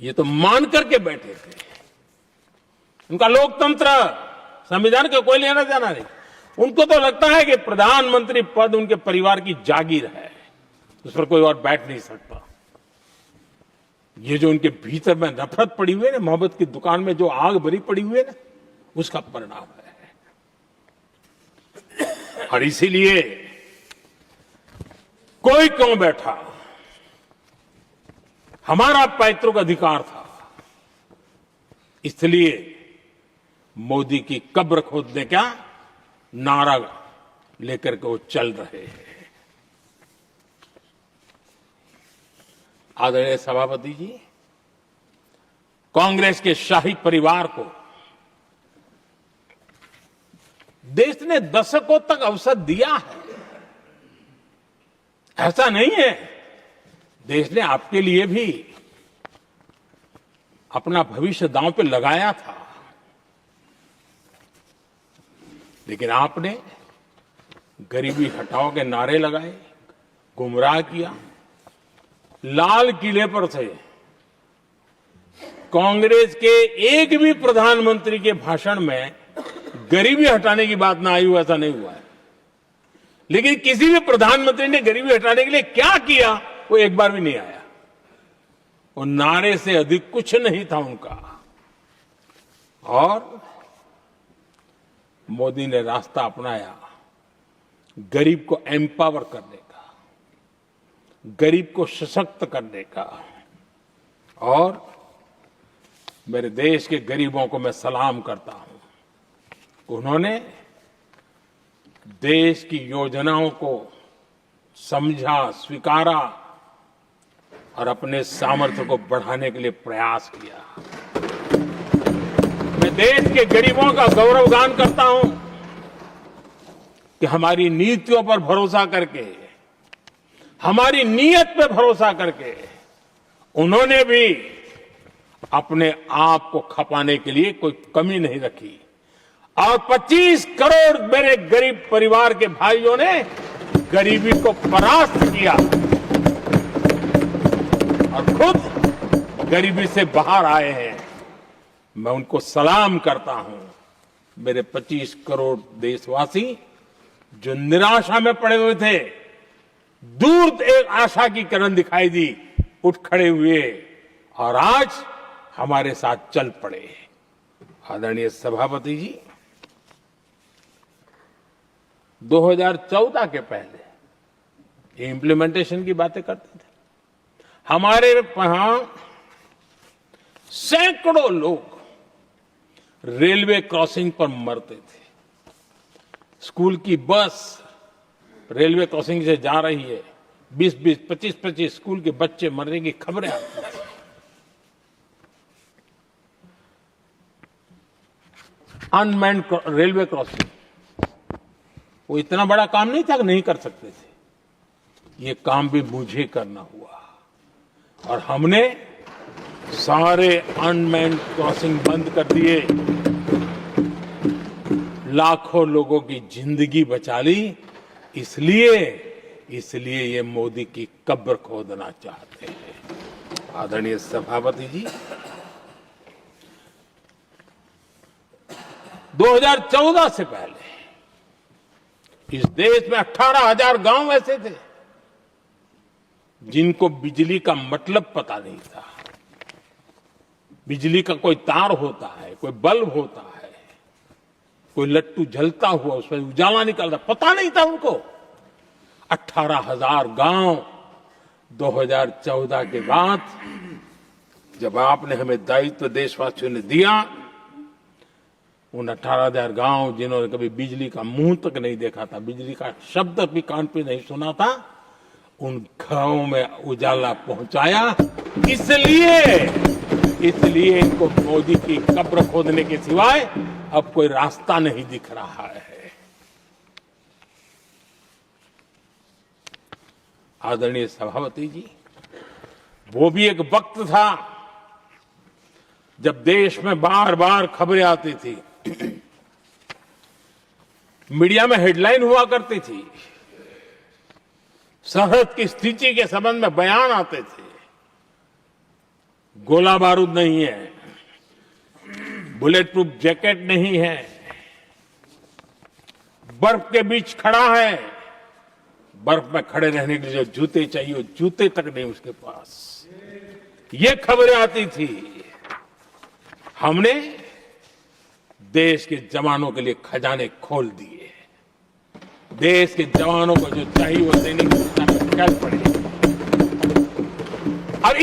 ये तो मान करके बैठे थे। उनका लोकतंत्र, संविधान का कोई लेना देना नहीं। उनको तो लगता है कि प्रधानमंत्री पद उनके परिवार की जागीर है, उस पर कोई और बैठ नहीं सकता। ये जो उनके भीतर में नफरत पड़ी हुई है ना, मोहब्बत की दुकान में जो आग भरी पड़ी हुई है ना, उसका परिणाम है। और इसीलिए कोई क्यों बैठा, हमारा पैतृक अधिकार था, इसलिए मोदी की कब्र खोदने का नारा लेकर के वो चल रहे हैं। आदरणीय सभापति जी, कांग्रेस के शाही परिवार को देश ने दशकों तक अवसर दिया है। ऐसा नहीं है, देश ने आपके लिए भी अपना भविष्य दांव पे लगाया था, लेकिन आपने गरीबी हटाओ के नारे लगाए, गुमराह किया। लाल किले पर से कांग्रेस के एक भी प्रधानमंत्री के भाषण में गरीबी हटाने की बात ना आई हो, ऐसा नहीं हुआ है। लेकिन किसी भी प्रधानमंत्री ने गरीबी हटाने के लिए क्या किया, वो एक बार भी नहीं आया। वो नारे से अधिक कुछ नहीं था उनका। और मोदी ने रास्ता अपनाया गरीब को एम्पावर करने का, गरीब को सशक्त करने का, और मेरे देश के गरीबों को मैं सलाम करता हूं। उन्होंने देश की योजनाओं को समझा, स्वीकारा और अपने सामर्थ्य को बढ़ाने के लिए प्रयास किया। मैं देश के गरीबों का गौरवगान करता हूं कि हमारी नीतियों पर भरोसा करके, हमारी नीयत पर भरोसा करके उन्होंने भी अपने आप को खपाने के लिए कोई कमी नहीं रखी और 25 करोड़ मेरे गरीब परिवार के भाइयों ने गरीबी को परास्त किया और खुद गरीबी से बाहर आए हैं। मैं उनको सलाम करता हूं। मेरे 25 करोड़ देशवासी जो निराशा में पड़े हुए थे, दूर एक आशा की किरण दिखाई दी, उठ खड़े हुए और आज हमारे साथ चल पड़े। आदरणीय सभापति जी, 2014 के पहले ये इम्प्लीमेंटेशन की बातें करते थे। हमारे यहां सैकड़ों लोग रेलवे क्रॉसिंग पर मरते थे। स्कूल की बस रेलवे क्रॉसिंग से जा रही है, 20-20, 25-25 स्कूल के बच्चे मरने की खबरें आती थी। अनमैन्ड रेलवे क्रॉसिंग वो इतना बड़ा काम नहीं था कि नहीं कर सकते थे। ये काम भी मुझे करना हुआ और हमने सारे अनमैन्ड क्रॉसिंग बंद कर दिए, लाखों लोगों की जिंदगी बचा ली। इसलिए ये मोदी की कब्र खोदना चाहते हैं। आदरणीय सभापति जी, 2014 से पहले इस देश में 18,000 गांव ऐसे थे जिनको बिजली का मतलब पता नहीं था। बिजली का कोई तार होता है, कोई बल्ब होता है, कोई लट्टू जलता हुआ उसमें उजाला निकलता, पता नहीं था उनको। 18,000 गांव 2014 के बाद जब आपने हमें दायित्व देशवासियों ने दिया, उन 18,000 गांव जिन्होंने कभी बिजली का मुंह तक नहीं देखा था, बिजली का शब्द भी कान पे नहीं सुना था, उन घरों में उजाला पहुंचाया। इसलिए इनको मोदी की कब्र खोदने के सिवाय अब कोई रास्ता नहीं दिख रहा है। आदरणीय सभापति जी, वो भी एक वक्त था जब देश में बार बार खबरें आती थी, मीडिया में हेडलाइन हुआ करती थी, सरहद की स्थिति के संबंध में बयान आते थे। गोला बारूद नहीं है, बुलेट प्रूफ जैकेट नहीं है, बर्फ के बीच खड़ा है, बर्फ में खड़े रहने के लिए जो जूते चाहिए वो जूते तक नहीं उसके पास। ये खबरें आती थी। हमने देश के जवानों के लिए खजाने खोल दिए। देश के जवानों को जो चाहिए वो देने की दिशा में चल पड़े। और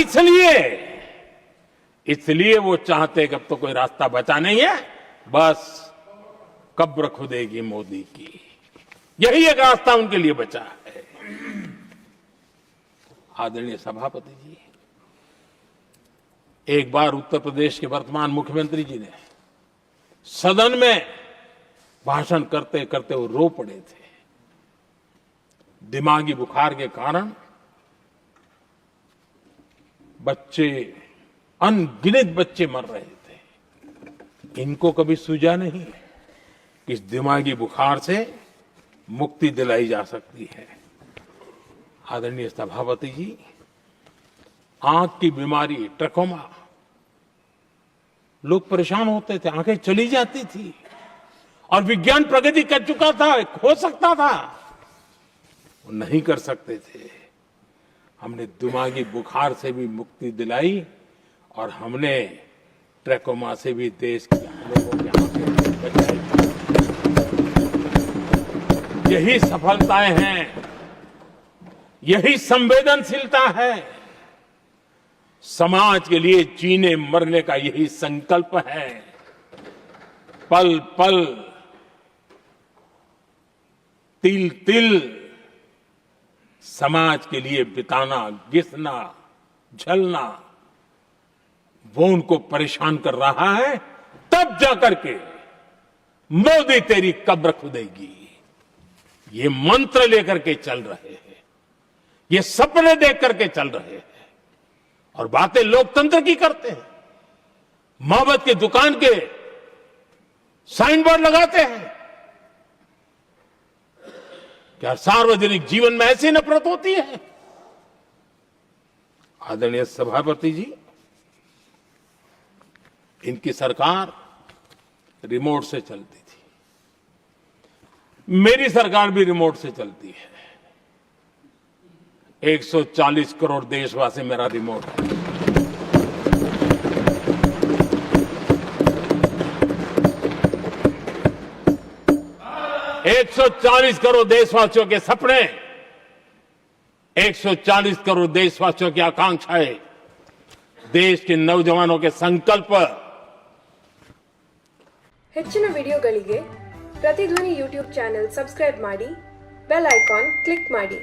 इसलिए वो चाहते कि अब तो कोई रास्ता बचा नहीं है, बस कब्र खुदेगी मोदी की। यही एक रास्ता उनके लिए बचा है। आदरणीय सभापति जी, एक बार उत्तर प्रदेश के वर्तमान मुख्यमंत्री जी ने सदन में भाषण करते करते वो रो पड़े थे। दिमागी बुखार के कारण बच्चे, अनगिनत बच्चे मर रहे थे। इनको कभी सूझा नहीं कि इस दिमागी बुखार से मुक्ति दिलाई जा सकती है। आदरणीय सभापति जी, आंख की बीमारी ट्रकोमा, लोग परेशान होते थे, आंखें चली जाती थी और विज्ञान प्रगति कर चुका था, हो सकता था, वो नहीं कर सकते थे। हमने दिमागी बुखार से भी मुक्ति दिलाई और हमने ट्रकोमा से भी देश के लोगों की आंखें बचाई। यही सफलताएं हैं, यही संवेदनशीलता है। समाज के लिए जीने मरने का यही संकल्प है। पल पल, तिल तिल समाज के लिए बिताना, घिसना, झलना, वो उनको परेशान कर रहा है। तब जाकर के मोदी तेरी कब्र खुदेगी, ये मंत्र लेकर के चल रहे हैं, ये सपने देख करके चल रहे हैं और बातें लोकतंत्र की करते हैं। मोहब्बत की दुकान के साइन बोर्ड लगाते हैं। क्या सार्वजनिक जीवन में ऐसी नफरत होती है? आदरणीय सभापति जी, इनकी सरकार रिमोट से चलती थी, मेरी सरकार भी रिमोट से चलती है। 140 करोड़ देशवासी मेरा रिमोट है। एक 140 करोड़ देशवासियों के सपने, 140 करोड़ देशवासियों की आकांक्षाएं, देश के नौजवानों के संकल्प। ಹೆಚ್ಚಿನ ವಿಡಿಯೋಗಳಿಗೆ ಪ್ರತಿಧ್ವನಿ ಯೂಟ್ಯೂಬ್ ಚಾನೆಲ್ ಸಬ್ಸ್ಕ್ರೈಬ್ ಮಾಡಿ, ಬೆಲ್ ಐಕಾನ್ ಕ್ಲಿಕ್ ಮಾಡಿ.